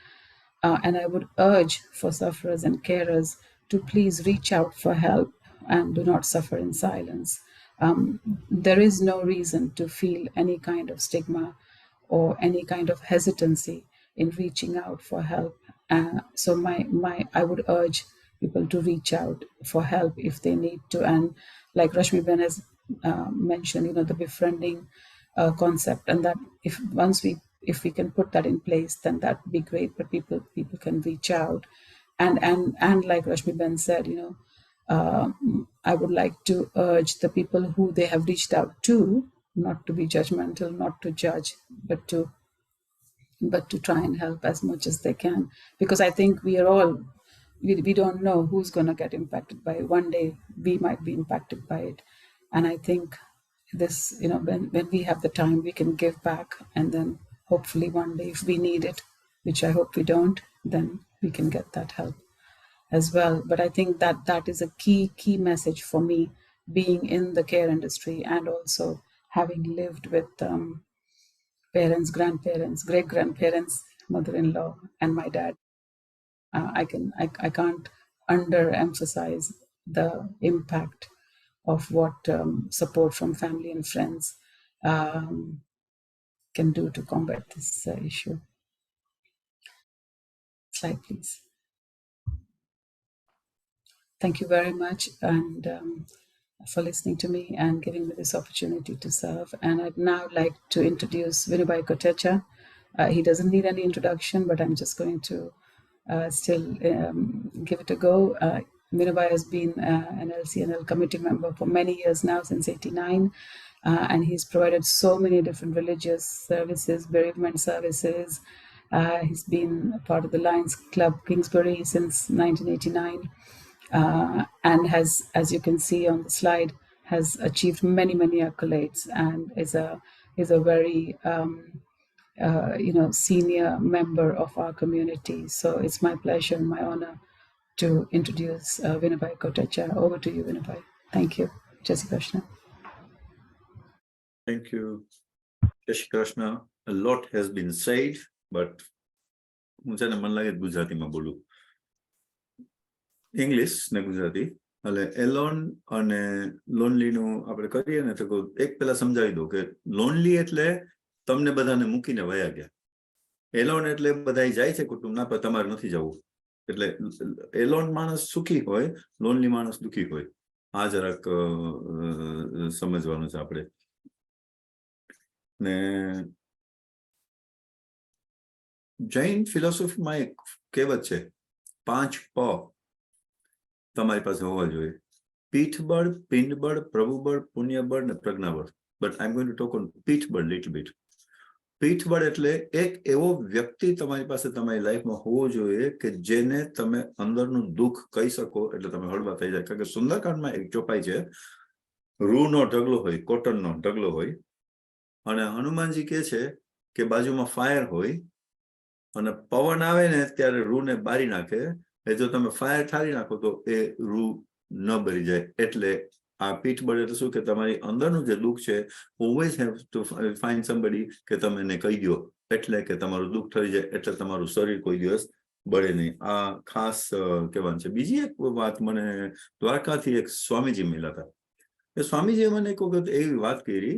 G: And I would urge for sufferers and carers to please reach out for help and do not suffer in silence. There is no reason to feel any kind of stigma or any kind of hesitancy in reaching out for help. So I would urge people to reach out for help if they need to. And like Rashmi Ben has mentioned, the befriending concept, and that if we can put that in place, then that'd be great. But people can reach out, and like Rashmi Ben said, I would like to urge the people who they have reached out to not to be judgmental, not to judge, but to try and help as much as they can, because I think we are all, we don't know who's going to get impacted by it. One day we might be impacted by it, and I think this, when we have the time, we can give back, and then hopefully one day if we need it, which I hope we don't, then we can get that help as well. But I think that is a key message for me, being in the care industry and also having lived with parents, grandparents, great-grandparents, mother-in-law, and my dad. I can't underemphasize the impact of what support from family and friends can do to combat this issue. Slide, please. Thank you very much and for listening to me and giving me this opportunity to serve. And I'd now like to introduce Bhikhu Kotecha. He doesn't need any introduction, but I'm just going to still give it a go. Vinod has been an LCNL committee member for many years now, since '89, and he's provided so many different religious services, bereavement services. He's been part of the Lions Club Kingsbury since 1989, and has, as you can see on the slide, has achieved many accolades, and is a very senior member of our community. So it's my pleasure and my honor to introduce Vinod Kotecha. Over to you, Vinod. Thank you. Jai Shri Krishna.
B: Thank you, Jai Shri Krishna. A lot has been said, but હું છે ને મને લાગે ગુજરાતીમાં બોલું, English ને ગુજરાતી. એટલે alone અને લોનલીનું આપણે કરીએ ને તો એક પેલા સમજાવી દઉં કે લોનલી એટલે તમને બધાને મૂકીને વયા ગયા. એલોન એટલે બધા જાય છે કુટુંબના, પણ તમારે નથી જવું. એટલે એલોન માણસ સુખી હોય, લોનલી માણસ દુઃખી હોય. આ જરાક સમજવાનું છે આપણે. ને જૈન ફિલોસોફીમાં એક કહેવત છે, 5 પ તમારી પાસે હોવા જોઈએ: પીઠબળ, પિંડબળ, પ્રભુબળ, પુણ્યબળ ને પ્રજ્ઞાબળ. But I am going to talk on પીઠબળ લિટલ બીટ. પીઠબળ એટલે એક એવો વ્યક્તિ તમારી પાસે તમારી લાઈફમાં હોવો જોઈએ કે જેને તમે અંદરનું દુઃખ કહી શકો એટલે તમે હળવા થઈ જાય. કારણ કે સુંદરકાંડમાં એક ચોપાઈ છે, રૂનો ઢગલો હોય, કોટનનો ઢગલો હોય, અને હનુમાનજી કહે છે કે બાજુમાં ફાયર હોય અને પવન આવે ને ત્યારે રૂને બારી નાખે. એ જો તમે ફાયર ઠારી નાખો તો એ રૂ ન બળી જાય. એટલે આ પીઠબળ એટલે શું કે તમારી અંદરનું જે દુઃખ છે, always have to find somebody કે તમે એને કહી દો, એટલે કે તમારું દુઃખ થઈ જાય, એટલે તમારું શરીર કોઈ દિવસ બળે નહીં. આ ખાસ કહેવાનું છે. બીજી એક વાત, મને દ્વારકાથી એક સ્વામીજી મળ્યા હતા. એ સ્વામીજીએ મને એક વખત એવી વાત કરી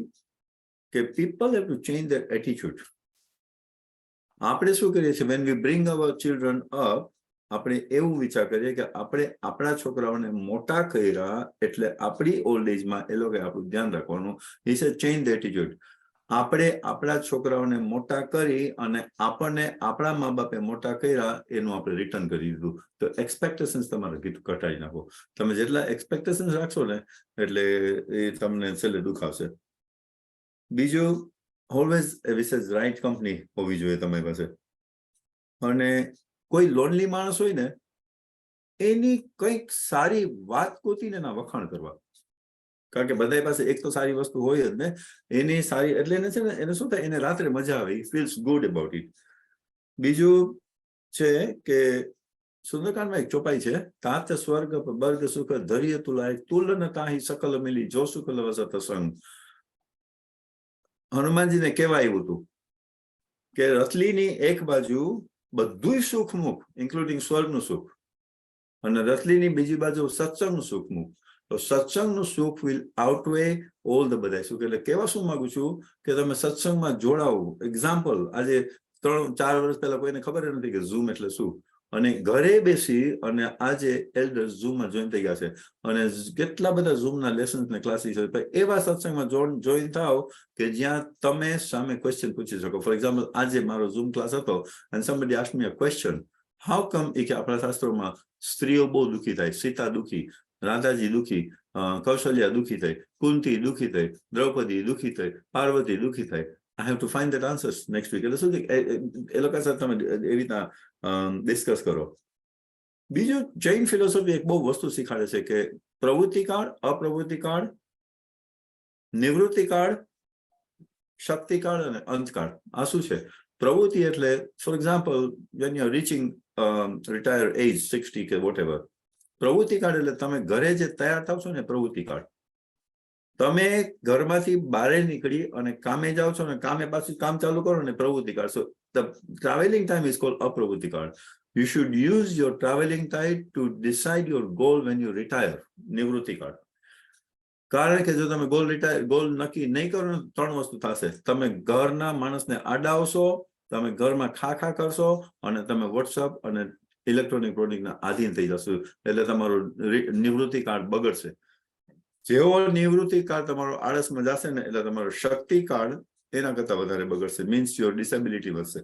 B: કે people have to change their attitude. આપણે શું કરીએ છીએ, when we bring our children up, આપણે એવું વિચાર કરીએ કે આપણે આપણા છોકરાઓને મોટા કર્યા એટલે આપણી ઓલ્ડ એજમાં એ લોકોએ આપણું ધ્યાન રાખવાનું. He said change the attitude. આપણે આપણા છોકરાઓને મોટા કરી અને આપણને આપણા મા બાપે મોટા કર્યા એનું આપણે રિટર્ન કરી દીધું. તો એક્સપેક્ટેશન્સ તમારે ઘટાડી નાખો. તમે જેટલા એક્સપેક્ટેશન્સ રાખશો ને એટલે એ તમને છેલ્લે દુઃખ આવશે. બીજું, ઓલવેઝ વિશેષ રાઈટ કંપની હોવી જોઈએ તમારી પાસે. અને કોઈ લોનલી માણસ હોય ને, એની કંઈક સારી વાત ગોતીને એના વખાણ કરવા. કારણ કે બધા પાસે એક તો સારી વસ્તુ હોય જ ને, એની સારી એટલે એને છે ને, એને શું થાય, એને રાત્રે મજા આવે, he feels good about it. બીજું છે કે સુંદરકાંડમાં એક ચોપાઈ છે, તાત સ્વર્ગ બર્ગ સુખ ધૈર્ય તુલાય તુલન તાહી સકલ મિલી જો સુકલ વસત સંગ. હનુમાનજીને કહેવા આવ્યું હતું કે રતલીની એક બાજુ બધું સુખમુખ ઇન્ક્લુડિંગ સ્વર્ગનું સુખ અને રતલીની બીજી બાજુ સત્સંગનું સુખમુખ. તો સત્સંગનું સુખ વિલ આઉટવે ઓલ ધ બધા સુખ. એટલે કહેવા શું માંગુ છું કે તમે સત્સંગમાં જોડાવો. એક્ઝામ્પલ, આજે 3-4 વર્ષ પહેલા કોઈને ખબર નથી કે ઝૂમ એટલે શું, અને ઘરે બેસી અને આજે એલ્ડર્સ ઝૂમમાં જોઈન થઈ ગયા છે અને કેટલા બધા ઝૂમના લેસન્સ ને ક્લાસીસ છે. એવા સત્સંગમાં જોઈન થાવ કે જ્યાં તમે સામે ક્વેશ્ચન પૂછી શકો. ફોર એક્ઝામ્પલ, આજે મારો ઝૂમ ક્લાસ હતો and somebody asked me a question, how come કે આપણા શાસ્ત્રોમાં સ્ત્રીઓ બહુ દુઃખી થાય, સીતા દુઃખી, રાધાજી દુઃખી, કૌશલ્યા દુઃખી થઈ, કુંતી દુઃખી થઈ, દ્રૌપદી દુઃખી થઈ, પાર્વતી દુઃખી થઈ. I have to find that answers next week. એટલે શું છે એ લોકો સાથે તમે એવી રીતના ડિસ્કસ કરો. બીજું, જૈન ફિલોસોફી એક બહુ વસ્તુ શીખાડે છે કે પ્રવૃત્તિકાળ, અપ્રવૃત્તિકાળ, નિવૃત્તિકાળ, શક્તિકાળ અને અંતકાળ. આ શું છે? પ્રવૃત્તિ એટલે for example when you are reaching retire age 60 કે whatever, પ્રવૃત્તિકાળ એટલે તમે ઘરે જે તૈયાર થાવ છો ને પ્રવૃત્તિકાળ. તમે ઘરમાંથી બહાર નીકળી અને કામે જાઓ છો ને કામે પાછું કામ ચાલુ કરો ને પ્રવૃત્તિકાળ. So the travelling time is called અપ્રવૃત્તિકાળ. You should use your traveling time to decide your goal when you retire. નિવૃત્તિકાળ. કારણ કે જો તમે ગોલ નક્કી નહીં કરો ને 3 વસ્તુ થશે. તમે ઘરના માણસને આડાવશો, તમે ઘરમાં ખા કરશો અને તમે વોટ્સઅપ અને ઇલેક્ટ્રોનિક પ્રોડક્ટના આધીન થઈ જશો. એટલે તમારો નિવૃત્તિકાળ બગડશે. જેવો નિવૃત્તિકાળ તમારો આળસમાં જશે ને એટલે તમારો શક્તિકાળ એના કરતા વધારે બગડશે. મીન્સ યોર ડિસેબિલિટી વધશે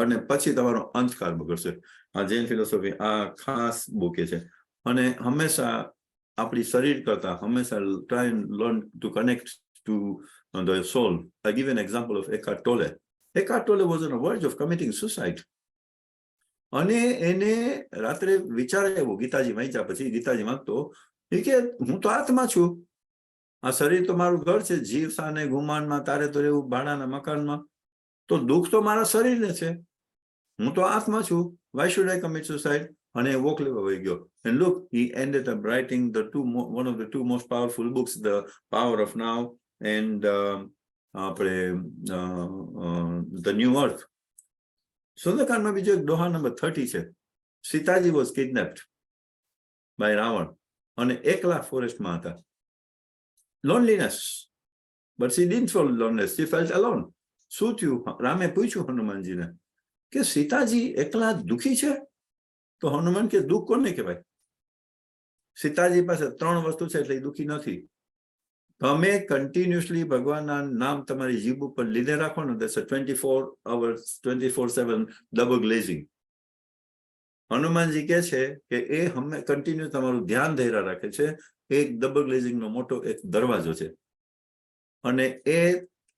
B: અને પછી તમારો અંતકાળ બગડશે. આ જૈન ફિલોસોફી આ ખાસ બુકે છે અને હંમેશા આપણી શરીર કરતા હંમેશા try and learn to connect to the solve. I give an example of Eckhart Tolle. Eckhart Tolle was on the verge of committing suicide. અને એને રાત્રે વિચાર આવ્યો, ગીતાજી વાંચ્યા પછી ગીતાજી વાંચતો એ કે હું તો આત્મા છું, આ શરીર તો મારું ઘર છે, જીવ સાને ગુમાનમાં તારે તો રહેવું ભાડાના મકાનમાં, તો દુઃખ તો મારા શરીરને છે, હું તો આત્મા છું, why should I commit suicide? અને વોક લેવા વહી ગયો. And look, he ended up writing one of the 2 most powerful books, The Power of Now and The New Earth. સુંદરકાંડમાં બીજો એક દોહા નંબર 30 છે. Sitaji was kidnapped by Ravan અને એકલા ફોરેસ્ટમાં હતા. Loneliness, but she didn't feel loneliness, she felt alone. શું થયું? રામે પૂછ્યું હનુમાનજીને કે સીતાજી એકલા દુઃખી છે? તો હનુમાન કે દુઃખ કોને કહેવાય? સીતાજી પાસે 3 વસ્તુ છે એટલે દુઃખી નથી. તમે કન્ટિન્યુઅસલી ભગવાનના નામ તમારી જીભ ઉપર લીધે રાખો ને, that's a 24 hours 24/7 double glazing. Hanumanji કહે છે કે એ કન્ટિન્યુ તમારું ધ્યાન ધૈર્ય રાખે છે. એક ડબલ ગ્લેઝિંગ નો મોટો એક દરવાજો છે અને એ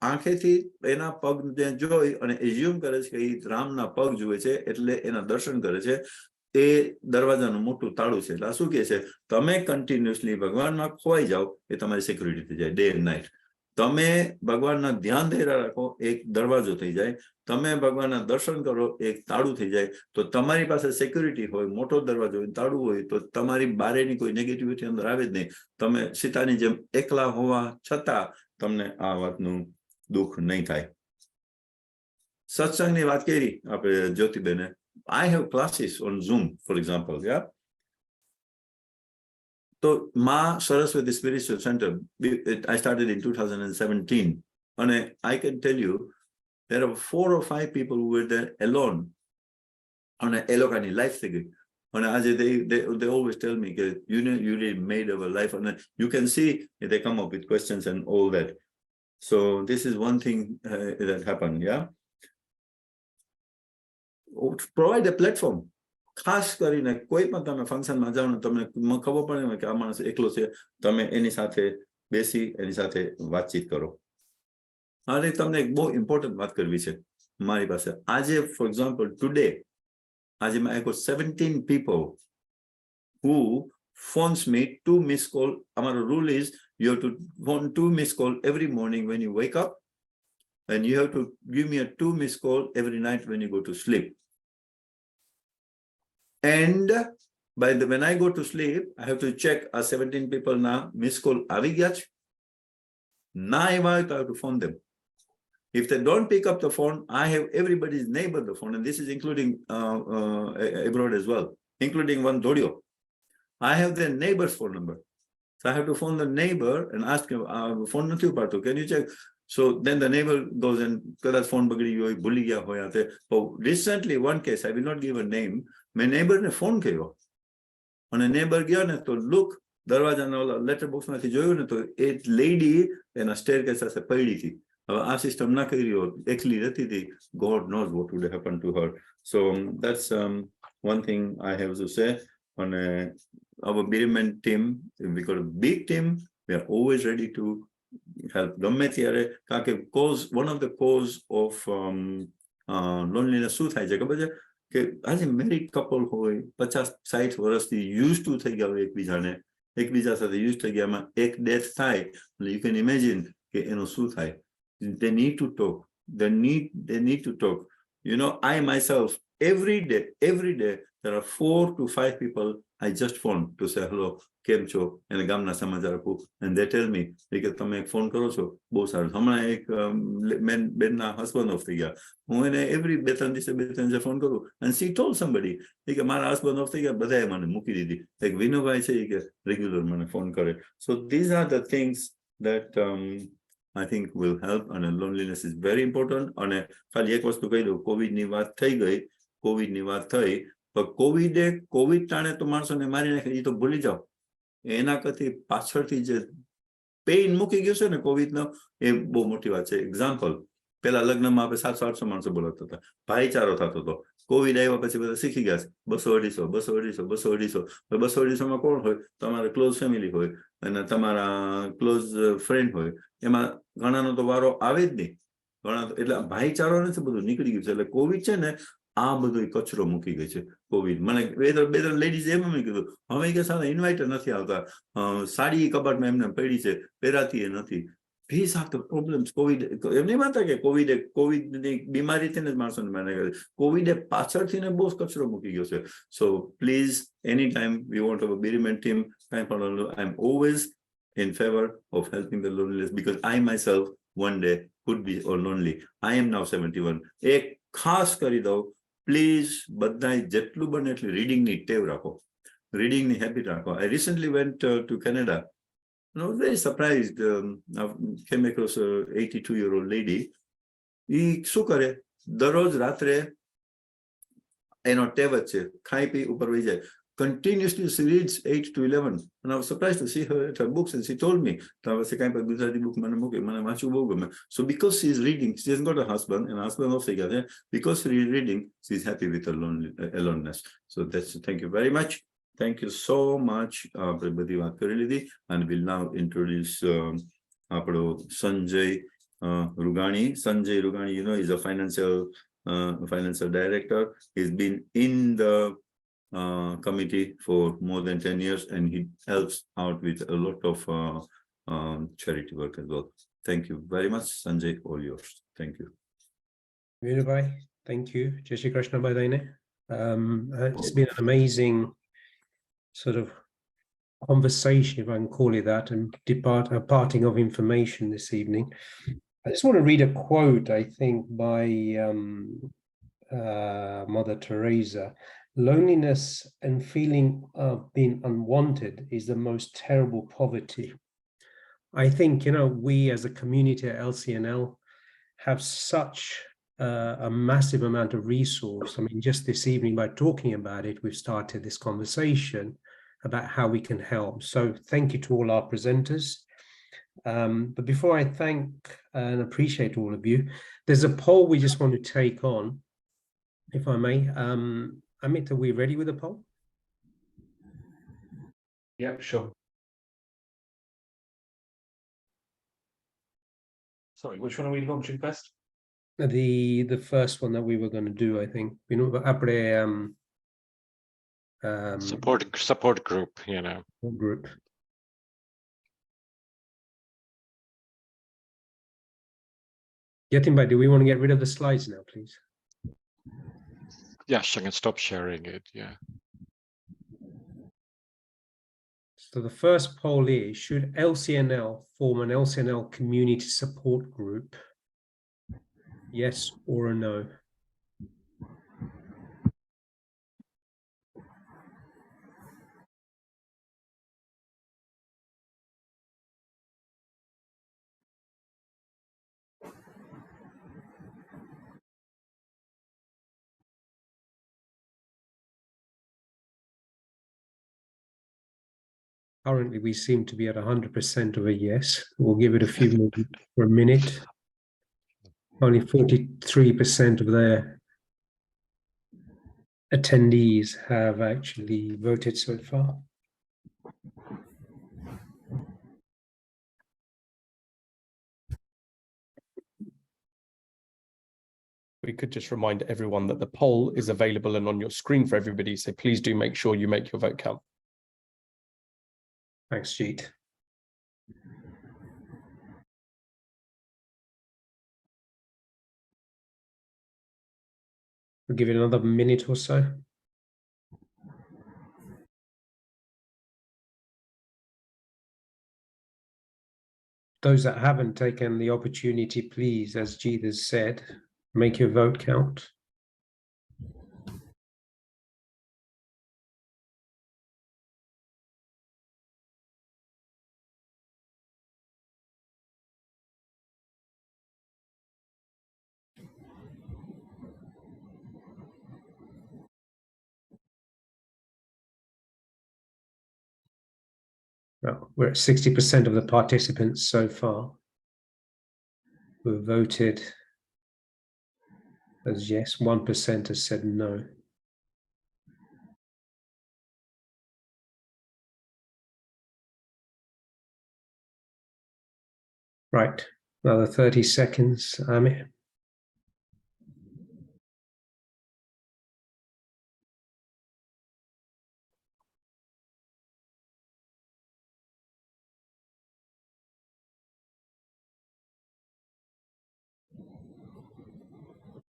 B: આંખેથી એના પગ જોઈ અને એઝ્યુમ કરે છે કે એ રામના પગ જુએ છે એટલે એના દર્શન કરે છે. એ દરવાજાનું મોટું તાળું છે. એટલે શું કહે છે? તમે કન્ટિન્યુઅસલી ભગવાનમાં ખોવાઈ જાઓ એ તમારી સિક્યુરિટી થઈ જાય, ડે એન્ડ નાઇટ. તમે ભગવાનના ધ્યાન ધૈર્ય રાખો, એક દરવાજો થઈ જાય. તમે ભગવાનના દર્શન કરો, એક તાળું થઈ જાય. તો તમારી પાસે સિક્યુરિટી હોય, મોટો દરવાજો હોય, તાળું હોય, તો તમારી બારેની કોઈ નેગેટિવિટી અંદર આવે જ નહીં. તમે સીતાની જેમ એકલા હોવા છતાં તમને આ વાતનું દુઃખ નહીં થાય. સત્સંગની વાત કરી આપણે જ્યોતિબેને. I have classes on Zoom, for example, yeah. So, Ma Saraswati Spiritual Center, I started in 2017. And I can tell you, there are 4 or 5 people who were there alone on a Elokani life thing. And they always tell me, you really made our life. And you can see they come up with questions and all that. So this is one thing that happened, yeah. Provide a platform. ખાસ કરીને કોઈ પણ તમે ફંક્શનમાં જાઓ ને તમને ખબર પડે કે આ માણસ એકલો છે, તમે એની સાથે બેસી એની સાથે વાતચીત કરો. અને તમને એક બહુ ઇમ્પોર્ટન્ટ વાત કરવી છે મારી પાસે. આજે ફોર એક્ઝામ્પલ ટુડે આજે I got 17 people who phones me 2 missed call. અમારો rule is you have to phone 2 missed call every morning when you wake up and you have to give me a 2 missed call every night when you go to sleep. And when I go to sleep, I have to check 17 people now, miss call આવી ગયા છે? ના આવ્યા હોય તો I have to phone them. If they don't pick up the phone, I have everybody's neighbor the phone, and this is including abroad as well, including one Dodio. I have their neighbor's phone number. So I have to phone the neighbor and ask him, phone નથી ઉપાડતો, can you check? So then the neighbor goes and કદાચ phone બગડી ગયો, ભૂલી ગયા હોય. So recently one case, I will not give a name, મેં neighbor ને phone કર્યો અને neighbor ગયા ને તો look, દરવાજાના લેટર બોક્સમાંથી જોયું ને તો એ લેડી એના સ્ટેરકેસ પાસે પડી હતી. હવે આ સિસ્ટમ ના કરી રહ્યો, એકલી રહેતી હતી. God knows what would happen to her. So that's one thing I have to say. On our bereavement team, we got a big team. We are always ready to help. ગમે ત્યારે કારણ કે one of the cause of loneliness શું થાય છે ખબર છે? કે આજે મેરિડ કપલ હોય, 50-60 વર્ષથી used to થઈ ગયા હોય એકબીજા સાથે used થઈ ગયા, એમાં એક ડેથ થાય, you can imagine કે એનું શું થાય. They need to talk. They need to talk. You know, I myself, every day, there are 4 to 5 people I just phone to say hello, કેમ છો, એને ગામના સમાચાર આપું, and they tell me કે તમે એક ફોન કરો છો, બહુ સારું. હમણાં એક બેનના હસબન્ડ ઓફ થઈ ગયા, હું એને every 2-3 દિવસે ફોન કરું, and she told somebody કે મારા હસબન્ડ ઓફ થઈ ગયા, બધાએ મને મૂકી દીધી. એક વિનોભાઈ છે કે રેગ્યુલર મને ફોન કરે. So these are the things that I think will help, and loneliness is very important. અને ખાલી એક વસ્તુ કહી દઉં, કોવિડની વાત થઈ ગઈ, તો કોવિડ ટાણે તો માણસોને મારી નાખે, એ તો ભૂલી જાઓ. એના કરતી પાછળથી જે પેઇન મૂકી ગયું છે ને કોવિડનો, એ બહુ મોટી વાત છે. એક્ઝામ્પલ, પેલા લગ્નમાં આપણે 700-800 માણસો બોલાવતા હતા, ભાઈચારો થતો હતો. કોવિડ આવ્યા પછી બધા શીખી ગયા છે 200-250 કોણ હોય? તમારા ક્લોઝ ફેમિલી હોય અને તમારા ક્લોઝ ફ્રેન્ડ હોય. એમાં ઘણાનો તો વારો આવે જ નહીં. ઘણા એટલે ભાઈચારો નથી, બધું નીકળી ગયું છે. એટલે કોવિડ છે ને, આ બધો કચરો મૂકી ગઈ છે કોવિડ. મને બે ત્રણ લેડીઝ એમ કીધું, હવે કે સારા ઇન્વાઇટર નથી આવતા, સાડી કબાટમાં એમને પડી છે, પહેરાતી એ નથી. These are the problems. COVID એમ નહીં માનતા કે કોવિડની બીમારીથી જ માણસોને માને કરે. કોવિડે પાછળથી બહુ કચરો મૂકી ગયો છે. So please, anytime we want our bereavement team, I'm always in favor of helping the loneliness, because I myself one day could be lonely. I am now 71. એક ખાસ કરી દઉં, પ્લીઝ બધાએ જેટલું બને એટલી રીડિંગની ટેવ રાખો, રીડિંગની હેબિટ રાખો. I recently went to Canada. I was very surprised. I came across a 82-year-old lady. એ શું કરે? દરરોજ રાત્રે એનો ટેવ જ છે, ખાઈ પી ઉપર વહી જાય. Continuously she reads 8 to 11, and I was surprised to see her at her books, and she told me, Gujarati book so because she is reading, she hasn't got a husband, and husband also together, because she is reading, she is happy with her aloneness. So that's, thank you very much. Thank you so much, and we'll now introduce Sanjay Rugani. Sanjay Rugani, you know, is a financial director. He's been in the committee for more than 10 years, and he helps out with a lot of charity work as well. Thank you very much, Sanjay. All yours. Thank you.
E: Vinod, thank you. Jai Shri Krishna Bhai. It's been an amazing sort of conversation, if I can call it that, and a parting of information this evening. I just want to read a quote, I think, by Mother Teresa. Loneliness and feeling of being unwanted is the most terrible poverty. I think, you know, we as a community at LCNL have such a massive amount of resource. I mean, just this evening, by talking about it, we've started this conversation about how we can help. So thank you to all our presenters. But before I thank and appreciate all of you, there's a poll we just want to take on, if I may. Amit, are we ready with the poll?
A: Yeah, sure. Sorry, which one are we launching first?
E: The first one that we were going to do, I think. You know,
C: support group, you know.
E: Group. Yatin Bhai, do we want to get rid of the slides now, please?
C: Yes, I can stop sharing it. Yeah.
E: So the first poll is, should LCNL form an LCNL community support group? Yes or a no? Currently, we seem to be at 100% of a yes. We'll give it a few more for a minute. Only 43% of their attendees have actually voted so far.
H: We could just remind everyone that the poll is available and on your screen for everybody. So please do make sure you make your vote count.
E: Thanks, Jeet. We'll give it another minute or so. Those that haven't taken the opportunity, please, as Jeet has said, make your vote count. Well, we're at 60% of the participants so far who have voted as yes, 1% has said no. Right, another 30 seconds, Ami.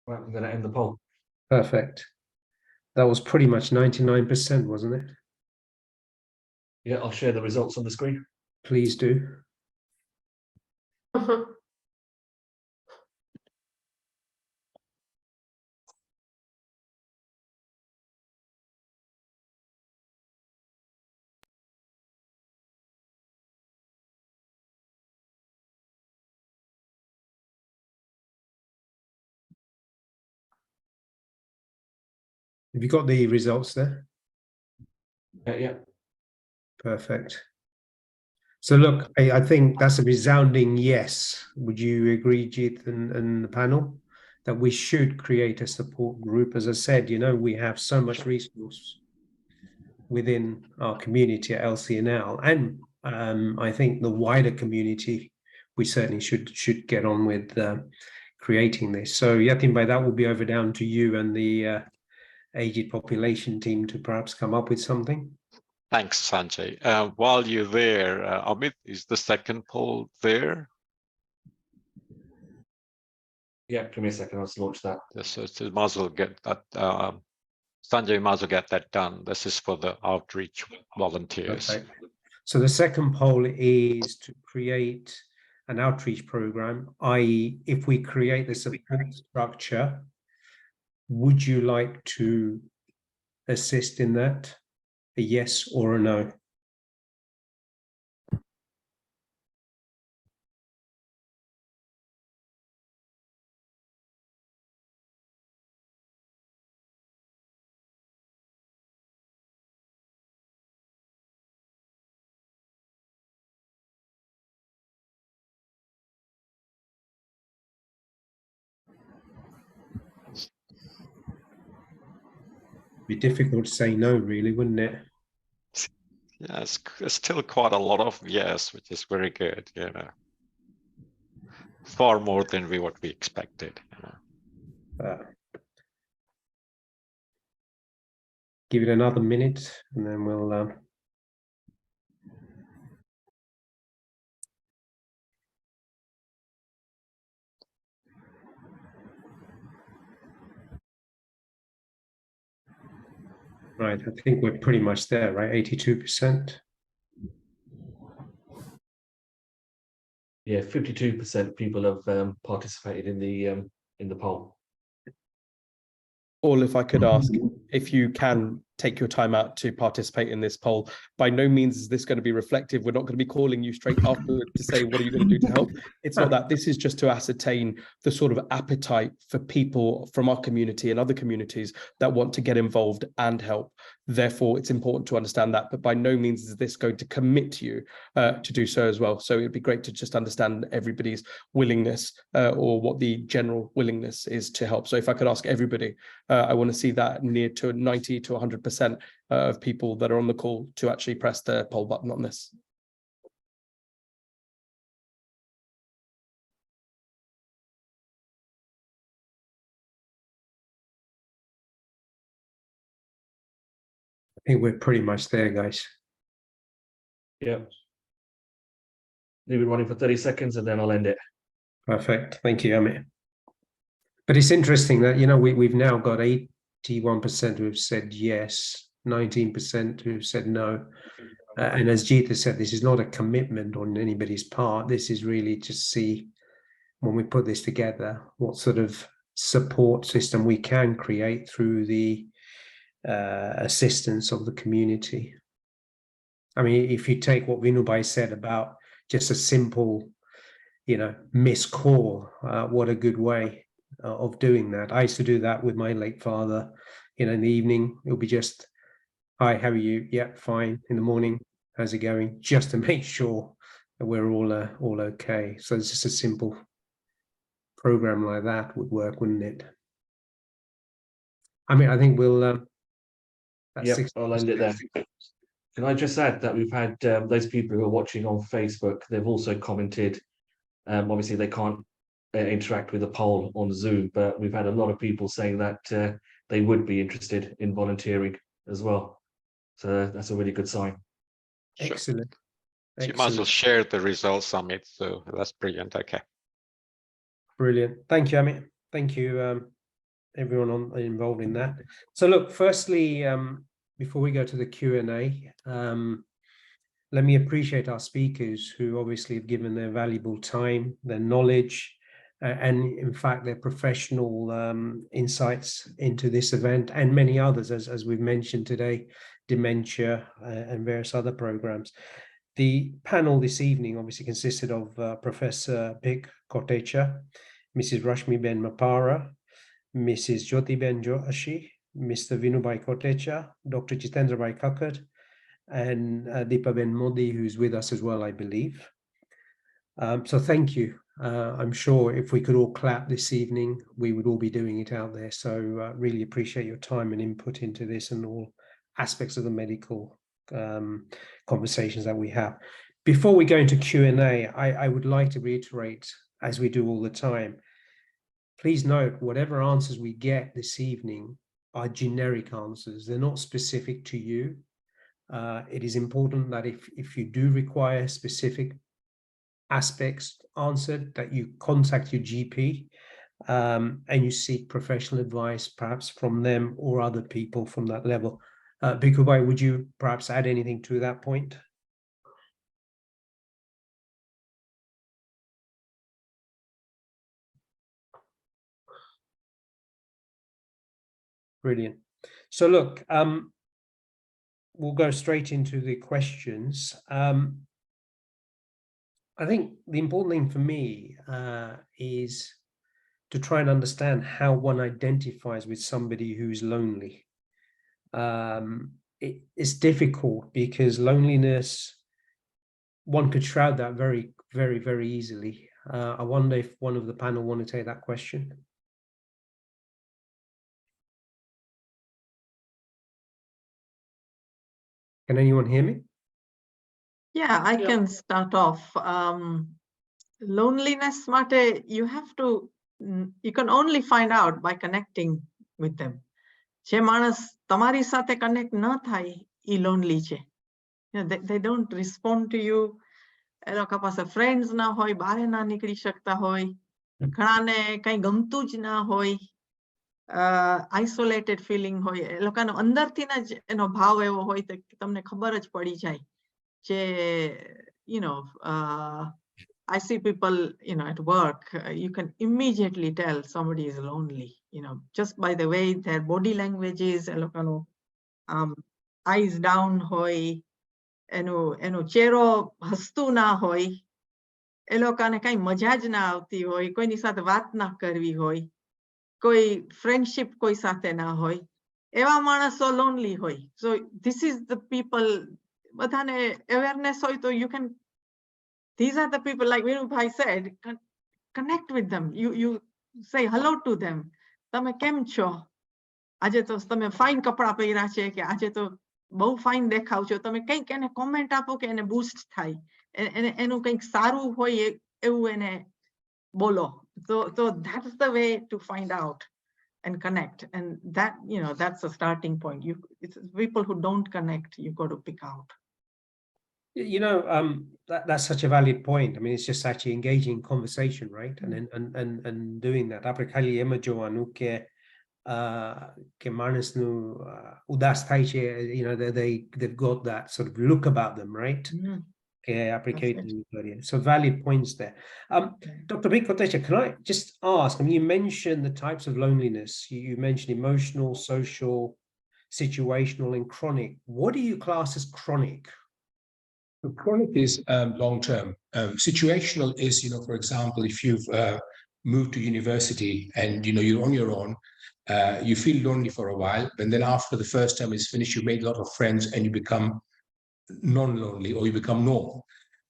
A: Right, I'm going to end the poll.
E: Perfect. That was pretty much 99%, wasn't it?
A: Yeah, I'll share the results on the screen.
E: Please do. Have you got the results there?
A: Yeah.
E: Perfect. So look, I think that's a resounding yes. Would you agree, Jeet, and the panel, that we should create a support group? As I said, you know, we have so much resource within our community at LCNL, and I think the wider community, we certainly should get on with creating this. So Yatin, by that will be over down to you and the aged population team to perhaps come up with something.
C: Thanks, Sanjay. While you're there, Amit, is the second poll there?
A: Yeah, give me a second, I'll just launch that.
C: Yes, so might as well get that. Sanjay, might as well get that done. This is for the outreach volunteers.
E: Okay. So the second poll is to create an outreach program, i.e., if we create the support structure, would you like to assist in that? A yes or a no? Be difficult to say no, really, wouldn't it?
C: Yeah, it's still quite a lot of yes, which is very good, you know. Far more than what we expected, you know.
E: Give it another minute and then we'll right, I think we're pretty much there, right? 82%.
A: Yeah, 52% people have participated in the poll.
H: All, if I could ask, if you can take your time out to participate in this poll, by no means is this going to be reflective. We're not going to be calling you straight afterward to say, what are you going to do to help? It's not that. This is just to ascertain the sort of appetite for people from our community and other communities that want to get involved and help. Therefore, it's important to understand that. But by no means is this going to commit you to do so as well. So it'd be great to just understand everybody's willingness or what the general willingness is to help. So if I could ask everybody, I want to see that near to 90 to 100% of people that are on the call to actually press the poll button on this.
E: I think we're pretty much there, guys.
A: Yeah. Leave it running for 30 seconds and then I'll end it.
E: Perfect. Thank you, Amit. But it's interesting that, you know, we've now got 81% who have said yes, 19% who have said no. And as Jyoti said, this is not a commitment on anybody's part. This is really to see, when we put this together, what sort of support system we can create through the assistance of the community. I mean, if you take what Vinod said about just a simple, you know, missed call, what a good way of doing that. I used to do that with my late father. You know, in the evening, it'll be just, hi, how are you? Yeah, fine. In the morning, how's it going? Just to make sure that we're all okay. So it's just a simple program like that would work, wouldn't it? I mean, I think we'll.
A: Yep, I'll end it there. Can I just add that we've had those people who are watching on Facebook, they've also commented. Obviously, they can't interact with the poll on Zoom, but we've had a lot of people saying that they would be interested in volunteering as well. So that's a really good sign.
E: Excellent.
C: So you might as well share the results, Amit. So that's brilliant. Okay.
E: Brilliant. Thank you, Amit. Thank you, everyone involved in that. So look, firstly, before we go to the Q&A, let me appreciate our speakers who obviously have given their valuable time, their knowledge, and in fact, their professional insights into this event and many others, as we've mentioned today, dementia and various other programs. The panel this evening obviously consisted of Professor Bhikhu Kotecha, Mrs. Rashmi Mapara, Mrs. Jyoti Joshi, Mr. Vinod Kotecha, Dr. Jitendra Kakkad, and Deepa Modi, who's with us as well, I believe. So thank you. I'm sure if we could all clap this evening, we would all be doing it out there. So really appreciate your time and input into this and all aspects of the medical conversations that we have. Before we go into Q&A, I would like to reiterate, as we do all the time, please note, whatever answers we get this evening are generic answers. They're not specific to you. It is important that if you do require specific aspects answered, that you contact your GP and you seek professional advice, perhaps from them or other people from that level. Bhikhu Bhai, would you perhaps add anything to that point? Brilliant. So look, we'll go straight into the questions. I think the important thing for me is to try and understand how one identifies with somebody who's lonely. It's difficult because loneliness, one could shroud that very, very, very easily. I wonder if one of the panel want to take that question. Can anyone hear me?
I: Yeah, I can start off. Loneliness, Mate, you can only find out by connecting with them. જે માણસ તમારી સાથે connect ન થાય, એ lonely છે. They don't respond to you. એ લોકો પાસે friends ના હોય, બહાર ના નીકળી શકતા હોય. ઘણાને કઈ ગમતું જ ના હોય. Isolated feeling હોય. એ લોકોનો અંદરથી જ એનો ભાવ એવો હોય તો તમને ખબર જ પડી જાય. You know, I see people, at work, you can immediately tell somebody is lonely, just by the way their body language is, eyes down hoy, chero hastu na hoy, એ લોકોને કઈ મજા જ ના આવતી હોય, કોઈની સાથે વાત ના કરવી હોય, કોઈ ફ્રેન્ડશિપ કોઈ સાથે ના હોય, એવા માણસો lonely હોય. So this is the people, બધાને awareness હોય તો you can, these are the people, like Vinod bhai said, connect with them. You say hello to them. તમે કેમ છો? આજે તો તમે ફાઇન કપડા પહેર્યા છે, કે આજે તો બહુ ફાઇન દેખાવ છો. તમે કંઈક એને કોમેન્ટ આપો કે એને બૂસ્ટ થાય, એનું કંઈક સારું હોય એવું એને બોલો. So that's the way to find out and connect, and that, that's a starting point. It's people who don't connect, you got to pick out.
J: That's such a valid point. I mean, it's just actually engaging in conversation, right? And doing that. Apre ema joanu ke manas nu udas thai che, they've got that sort of look about them, right? So valid points there. Dr. Bhikhu Kotecha, can I just ask, I mean, you mentioned the types of loneliness. You mentioned emotional, social, situational, and chronic. What do you class as chronic?
E: Chronic is long-term. Situational is, for example, if you've moved to university and, you're on your own, you feel lonely for a while, and then after the first term is finished, you made a lot of friends and you become non-lonely, or you become normal.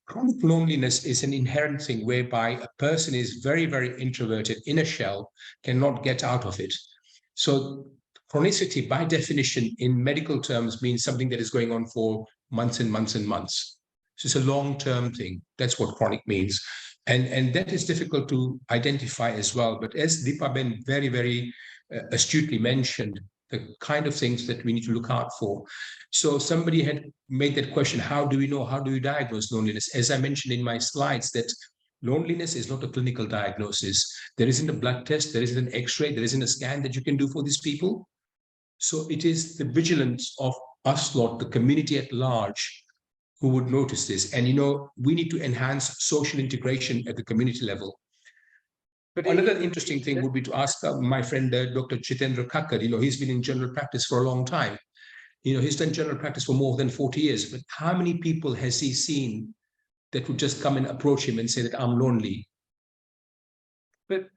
E: Chronic loneliness is an inherent thing whereby a person is very, very introverted in a shell, cannot get out of it. So chronicity, by definition, in medical terms, means something that is going on for months and months and months. So it's a long-term thing. That's what chronic means. And that is difficult to identify as well. But as Deepaben very, very astutely mentioned, the kind of things that we need to look out for. So somebody had made that question, how do we know, how do we diagnose loneliness? As I mentioned in my slides, that loneliness is not a clinical diagnosis. There isn't a blood test, there isn't an X-ray, there isn't a scan that you can do for these people. So it is the vigilance of us lot, the community at large, who would notice this. And, we need to enhance social integration at the community level. But another interesting thing would be to ask my friend, Dr. Chitendra Kakkar, he's been in general practice for a long time. He's done general practice for more than 40 years, but how many people has he seen that would just come and approach him and say that I'm lonely?
J: But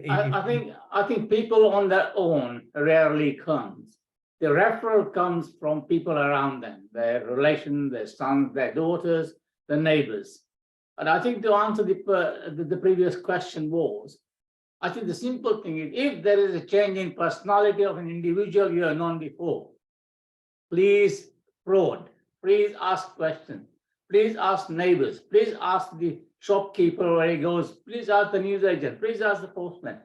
K: I think people on their own rarely comes. The referral comes from people around them, their relations, their sons, their daughters, their neighbors. And I think to answer the previous question was, I think the simple thing is, if there is a change in personality of an individual you have known before, please probe, please ask questions, please ask neighbors, please ask the shopkeeper where he goes, please ask the newsagent, please ask the postman.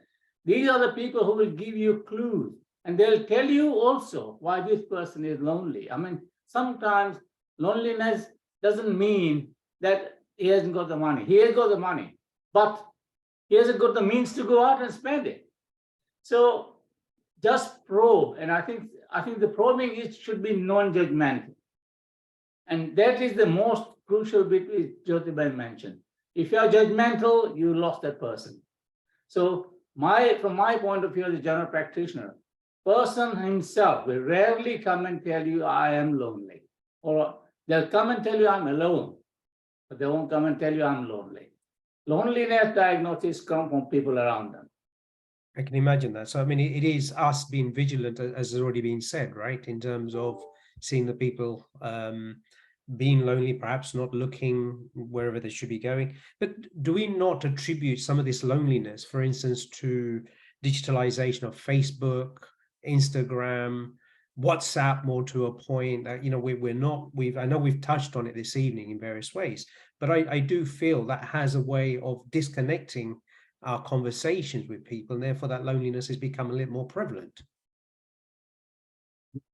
K: These are the people who will give you clues, and they'll tell you also why this person is lonely. I mean, sometimes loneliness doesn't mean that he hasn't got the money. He has got the money, but he hasn't got the means to go out and spend it. So just probe, and I think the probing should be non-judgmental. And that is the most crucial bit which Jyoti mentioned. If you are judgmental, you lost that person. So from my point of view as a general practitioner, person himself will rarely come and tell you, I am lonely. Or they'll come and tell you, I'm alone. But they won't come and tell you, I'm lonely. Loneliness diagnosis come from people around them.
J: I can imagine that. So, I mean, it is us being vigilant, as has already been said, right? In terms of seeing the people being lonely, perhaps not looking wherever they should be going. But do we not attribute some of this loneliness, for instance, to digitalization of Facebook, Instagram, WhatsApp, more to a point that, I know we've touched on it this evening in various ways, but I do feel that has a way of disconnecting our conversations with people, and therefore that loneliness has become a little more prevalent.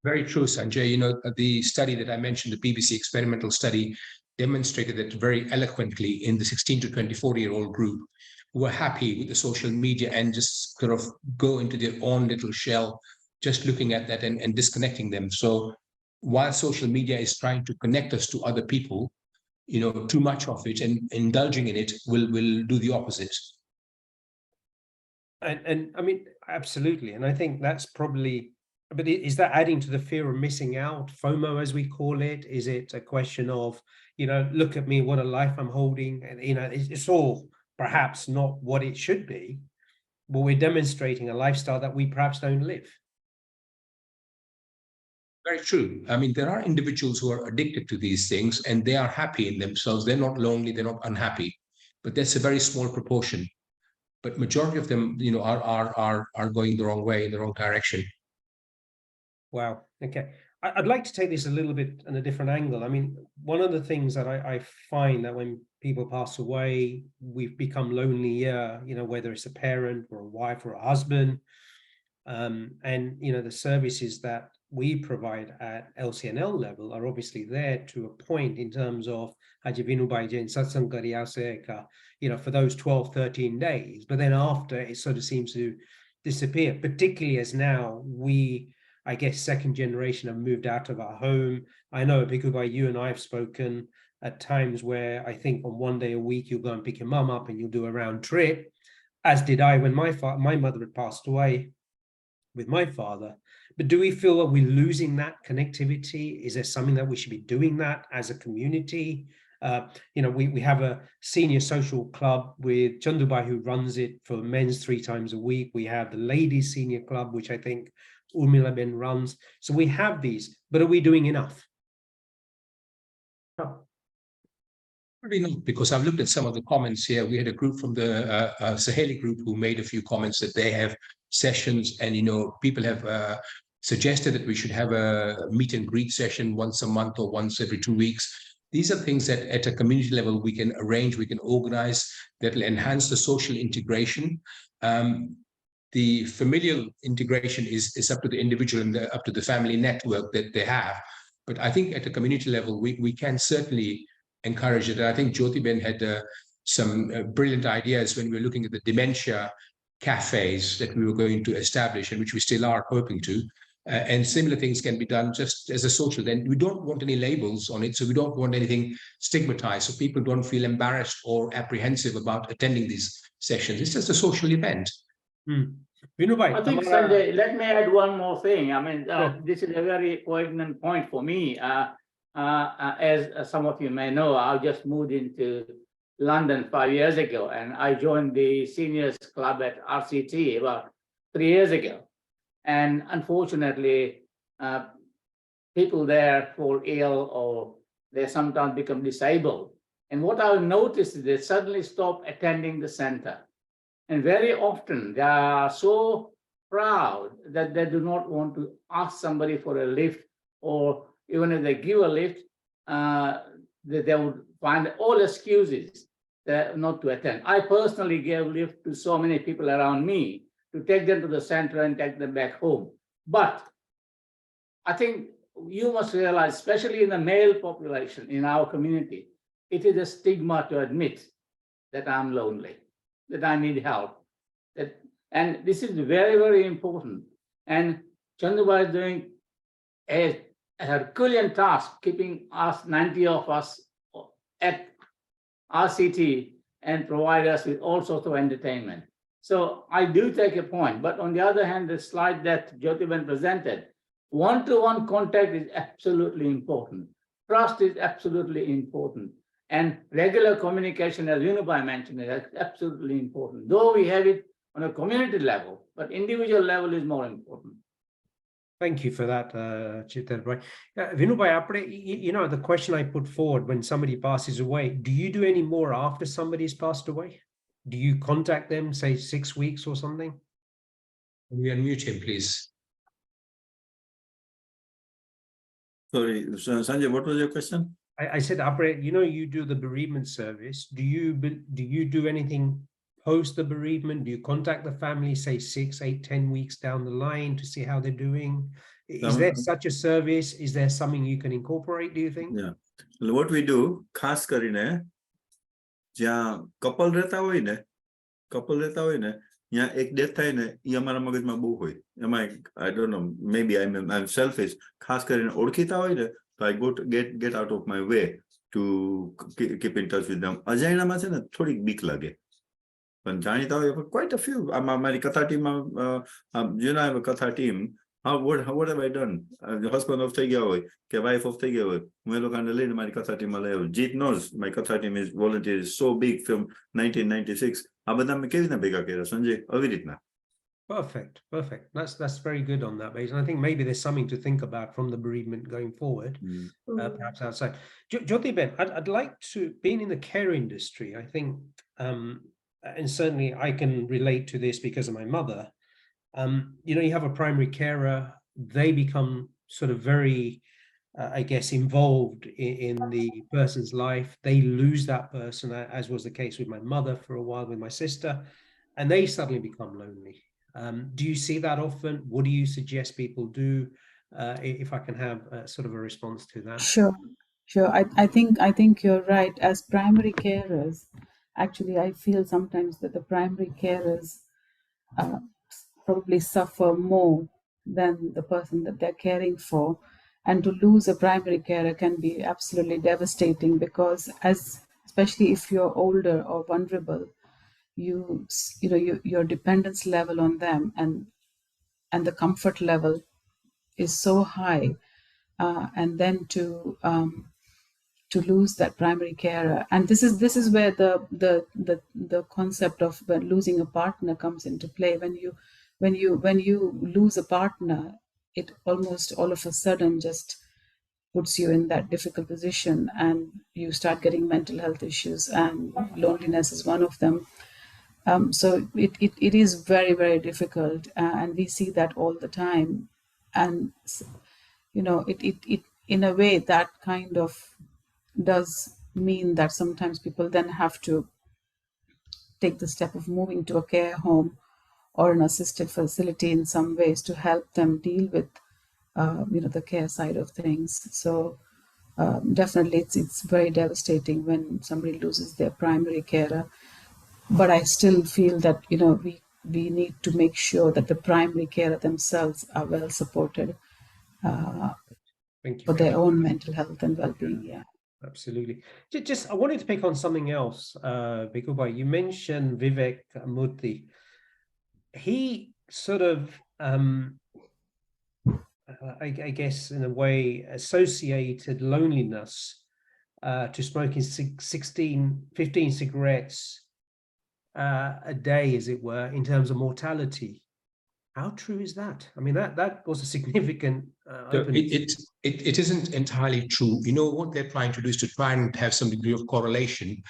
E: Very true, Sanjay. The study that I mentioned, the BBC experimental study, demonstrated that very eloquently in the 16 to 24-year-old group who were happy with the social media and just sort of go into their own little shell, just looking at that and disconnecting them. So while social media is trying to connect us to other people, too much of it and indulging in it will do the opposite.
J: And I mean, absolutely. And I think that's probably, but is that adding to the fear of missing out, FOMO as we call it? Is it a question of, look at me, what a life I'm holding? And, it's all perhaps not what it should be, but we're demonstrating a lifestyle that we perhaps don't live.
E: Very true. I mean, there are individuals who are addicted to these things and they are happy in themselves. They're not lonely, they're not unhappy, but that's a very small proportion. But majority of them, are going the wrong way, in the wrong direction.
J: Wow. Okay. I'd like to take this a little bit in a different angle. I mean, one of the things that I find that when people pass away, we've become lonelier, whether it's a parent or a wife or a husband. And, the services that we provide at LCNL level are obviously there to a point in terms of Haji Vinubai Jain Satsang Kariya Seka, for those 12, 13 days. But then after, it sort of seems to disappear, particularly as now we, I guess, second generation have moved out of our home. I know, Bhikhu, you and I have spoken at times where I think on one day a week, you'll go and pick your mum up and you'll do a round trip, as did I when my mother had passed away with my father. But do we feel that we're losing that connectivity? Is there something that we should be doing that as a community? We have a senior social club with Chandubai who runs it for men's 3 times a week. We have the ladies senior club, which I think Urmila Ben runs. So we have these, but are we doing enough?
E: Probably not, because I've looked at some of the comments here. We had a group from the Saheli group who made a few comments that they have sessions, and people have suggested that we should have a meet and greet session once a month or once every 2 weeks. These are things that at a community level we can arrange, we can organize, that will enhance the social integration. The familial integration is up to the individual and up to the family network that they have. But I think at a community level, we can certainly encourage it. And I think Jyoti Ben had some brilliant ideas when we were looking at the dementia cafes that we were going to establish, and which we still are hoping to. And similar things can be done just as a social. Then we don't want any labels on it, so we don't want anything stigmatized, so people don't feel embarrassed or apprehensive about attending these sessions. It's just a social event.
K: I think, Sanjay, let me add one more thing. I mean, this is a very poignant point for me. As some of you may know, I just moved into London 5 years ago, and I joined the seniors club at RCT about 3 years ago. And unfortunately, people there fall ill or they sometimes become disabled. And what I've noticed is they suddenly stop attending the center. And very often they are so proud that they do not want to ask somebody for a lift, or even if they give a lift, they would find all excuses not to attend. I personally gave lift to so many people around me to take them to the center and take them back home. But I think you must realize, especially in the male population in our community, it is a stigma to admit that I'm lonely, that I need help. And this is very, very important. And Chandubai is doing a Herculean task, keeping us 90 of us at RCT and provide us with all sorts of entertainment. So I do take a point, but on the other hand, the slide that Jyoti Ben presented, one-to-one contact is absolutely important. Trust is absolutely important. And regular communication, as Vinubai mentioned, is absolutely important. Though we have it on a community level, but individual level is more important.
J: Thank you for that, Chitar. Vinubai, the question I put forward when somebody passes away, do you do any more after somebody's passed away? Do you contact them, say 6 weeks or something?
E: We unmute him, please.
B: Sorry, Sanjay, what was your question?
J: I said, you do the bereavement service. Do you do anything post the bereavement? Do you contact the family, say 6, 8, 10 weeks down the line to see how they're doing? Is there such a service? Is there something you can incorporate, do you think?
B: Yeah. What we do, khas karine, જ્યાં couple રહેતા હોય ને, ત્યાં એક death થાય ને, એ અમારા મગજમાં બહુ હોય. I don't know, maybe I'm selfish. ખાસ કરીને ઓળખીતા હોય ને, so I go to get out of my way to keep in touch with them. અજાણ્યામાં છે ને થોડીક બીક લાગે. પણ જાણીતા હોય quite a few. મારી કથા ટીમમાં, you know, I have a કથા team. What have I done? Husband of થઈ ગયા હોય કે wife of થઈ ગયા હોય, હું એ લોકોને લઈને મારી કથા ટીમમાં લઈ આવ્યો. Jeet knows my કથા team is volunteer is so big from 1996. આ બધા અમે કેવી રીતના ભેગા કર્યા સંજય? આવી રીતના.
J: Perfect. That's very good on that basis. And I think maybe there's something to think about from the bereavement going forward, perhaps outside. Jyoti Ben, I'd like to, being in the care industry, I think, and certainly I can relate to this because of my mother. You know, you have a primary carer, they become sort of very, I guess, involved in the person's life. They lose that person, as was the case with my mother for a while, with my sister, and they suddenly become lonely. Do you see that often? What do you suggest people do? If I can have sort of a response to that.
G: Sure. I think you're right. As primary carers, actually, I feel sometimes that the primary carers probably suffer more than the person that they're caring for. And to lose a primary carer can be absolutely devastating because, especially if you're older or vulnerable, you know your dependence level on them and the comfort level is so high, and then to lose that primary carer, and this is where the concept of losing a partner comes into play. When you lose a partner, it almost all of a sudden just puts you in that difficult position, and you start getting mental health issues, and loneliness is one of them. So it is very, very difficult, and we see that all the time. And you know, it in a way that kind of does mean that sometimes people then have to take the step of moving to a care home or an assisted facility in some ways to help them deal with you know, the care side of things. So definitely it's very devastating when somebody loses their primary carer. But I still feel that, you know, we need to make sure that the primary carer themselves are well supported for their own mental health and well-being. Yeah,
J: absolutely. Just I wanted to pick on something else, Bhikhu Bhai. You mentioned Vivek Murthy. He sort of, I guess, in a way, associated loneliness to smoking 15 cigarettes a day, as it were, in terms of mortality. How true is that? I mean, that was a significant
E: it isn't entirely true. You know, what they're trying to do is to try and have some degree of correlation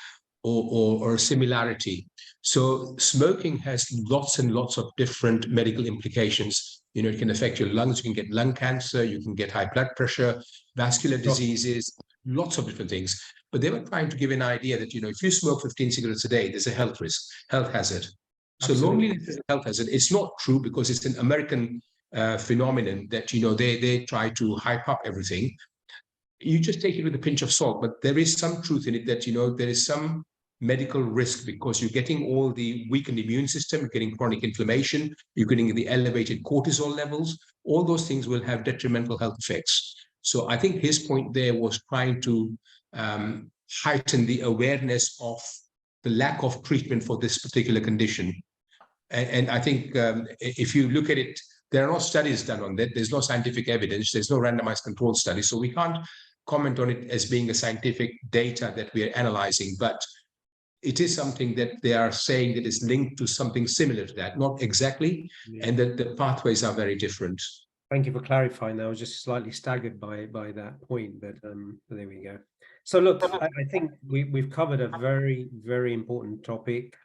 E: or similarity. So smoking has lots and lots of different medical implications. You know, it can affect your lungs, you can get lung cancer, you can get high blood pressure, vascular diseases, lots of different things. But they were trying to give an idea that, you know, if you smoke 15 cigarettes a day, there's a health risk, health hazard. So loneliness is a health hazard. It's not true because it's an American phenomenon that, you know, they try to hype up everything. You just take it with a pinch of salt, but there is some truth in it that, you know, there is some medical risk because you're getting all the weakened immune system, you're getting chronic inflammation, you're getting the elevated cortisol levels. All those things will have detrimental health effects. So I think his point there was trying to heighten the awareness of the lack of treatment for this particular condition. And I think if you look at it, there are no studies done on that. There's no scientific evidence. There's no randomized control study. So we can't comment on it as being a scientific data that we are analyzing, but it is something that they are saying that is linked to something similar to that, not exactly, and that the pathways are very different.
J: Thank you for clarifying that. I was just slightly staggered by that point, but there we go. So look, I think we've covered a very, very important topic.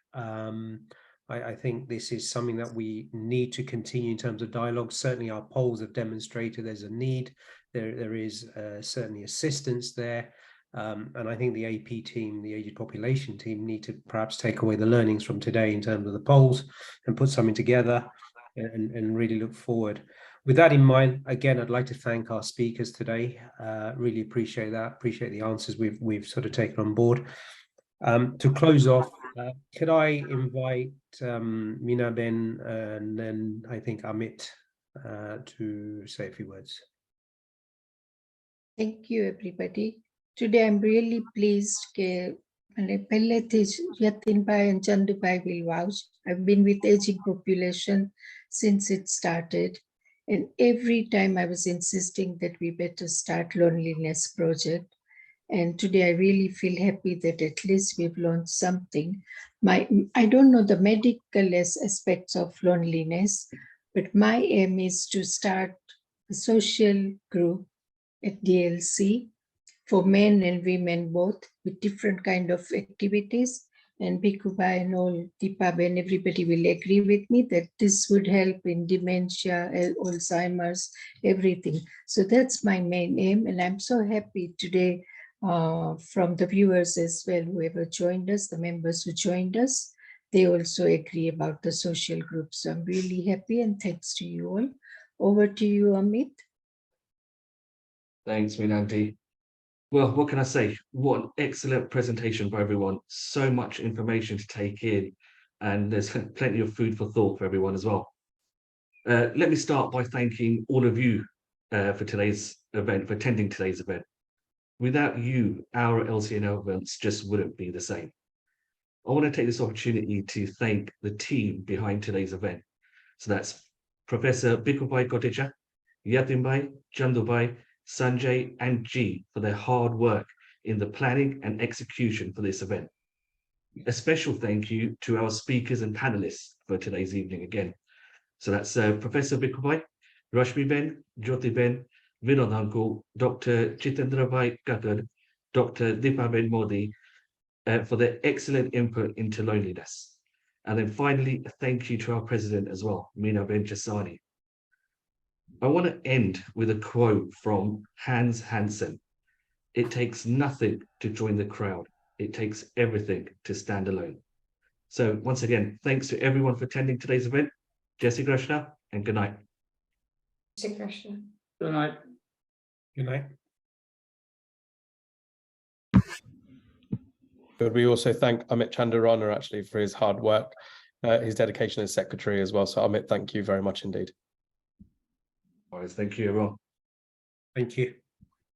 J: I think this is something that we need to continue in terms of dialogue. Certainly our polls have demonstrated there's a need. There is certainly assistance there. And I think the AP team, the aged population team, need to perhaps take away the learnings from today in terms of the polls and put something together and really look forward. With that in mind, again, I'd like to thank our speakers today. Really appreciate that. Appreciate the answers we've sort of taken on board. To close off, could I invite Meena Ben and then I think Amit to say a few words.
D: Thank you, everybody. Today I'm really pleased કે પહેલેથી જ યતિનભાઈ and Chandubai will vouch. I've been with aging population since it started, and every time I was insisting that we better start loneliness project. And today I really feel happy that at least we've launched something. I don't know the medical aspects of loneliness, but my aim is to start a social group at DLC for men and women both, with different kind of activities. And Bhikhubai and all, Deepa and everybody will agree with me that this would help in dementia, Alzheimer's, everything. So that's my main aim, and I'm so happy today from the viewers as well, whoever joined us, the members who joined us, they also agree about the social group. So I'm really happy, and thanks to you all. Over to you, Amit.
A: Thanks, Minanti. Well, what can I say? What an excellent presentation for everyone. So much information to take in, and there's plenty of food for thought for everyone as well. Let me start by thanking all of you for today's event, for attending today's event. Without you, our LCNL events just wouldn't be the same. I want to take this opportunity to thank the team behind today's event. So that's Professor Bhikhu Kotecha, Yatinbai, Chandubai, Sanjay and G for their hard work in the planning and execution for this event. A special thank you to our speakers and panelists for today's evening again. So that's Professor Bhikhu, Rashmi Ben, Jyoti Ben, Vinod Uncle, Dr. Chitendra Bhai Kakad, Dr. Deepa Ben Modi for their excellent input into loneliness. And then finally, thank you to our president as well, Meena Ben Jasani. I want to end with a quote from Hans Hansen. It takes nothing to join the crowd. It takes everything to stand alone. So once again, thanks to everyone for attending today's event. Jai Shri Krishna and good night.
F: Jai Shri Krishna.
K: Good night.
J: Good night.
H: But we also thank Amit Chandarana actually for his hard work, his dedication as secretary as well. So Amit, thank you very much indeed.
A: All right, thank you everyone.
J: Thank you.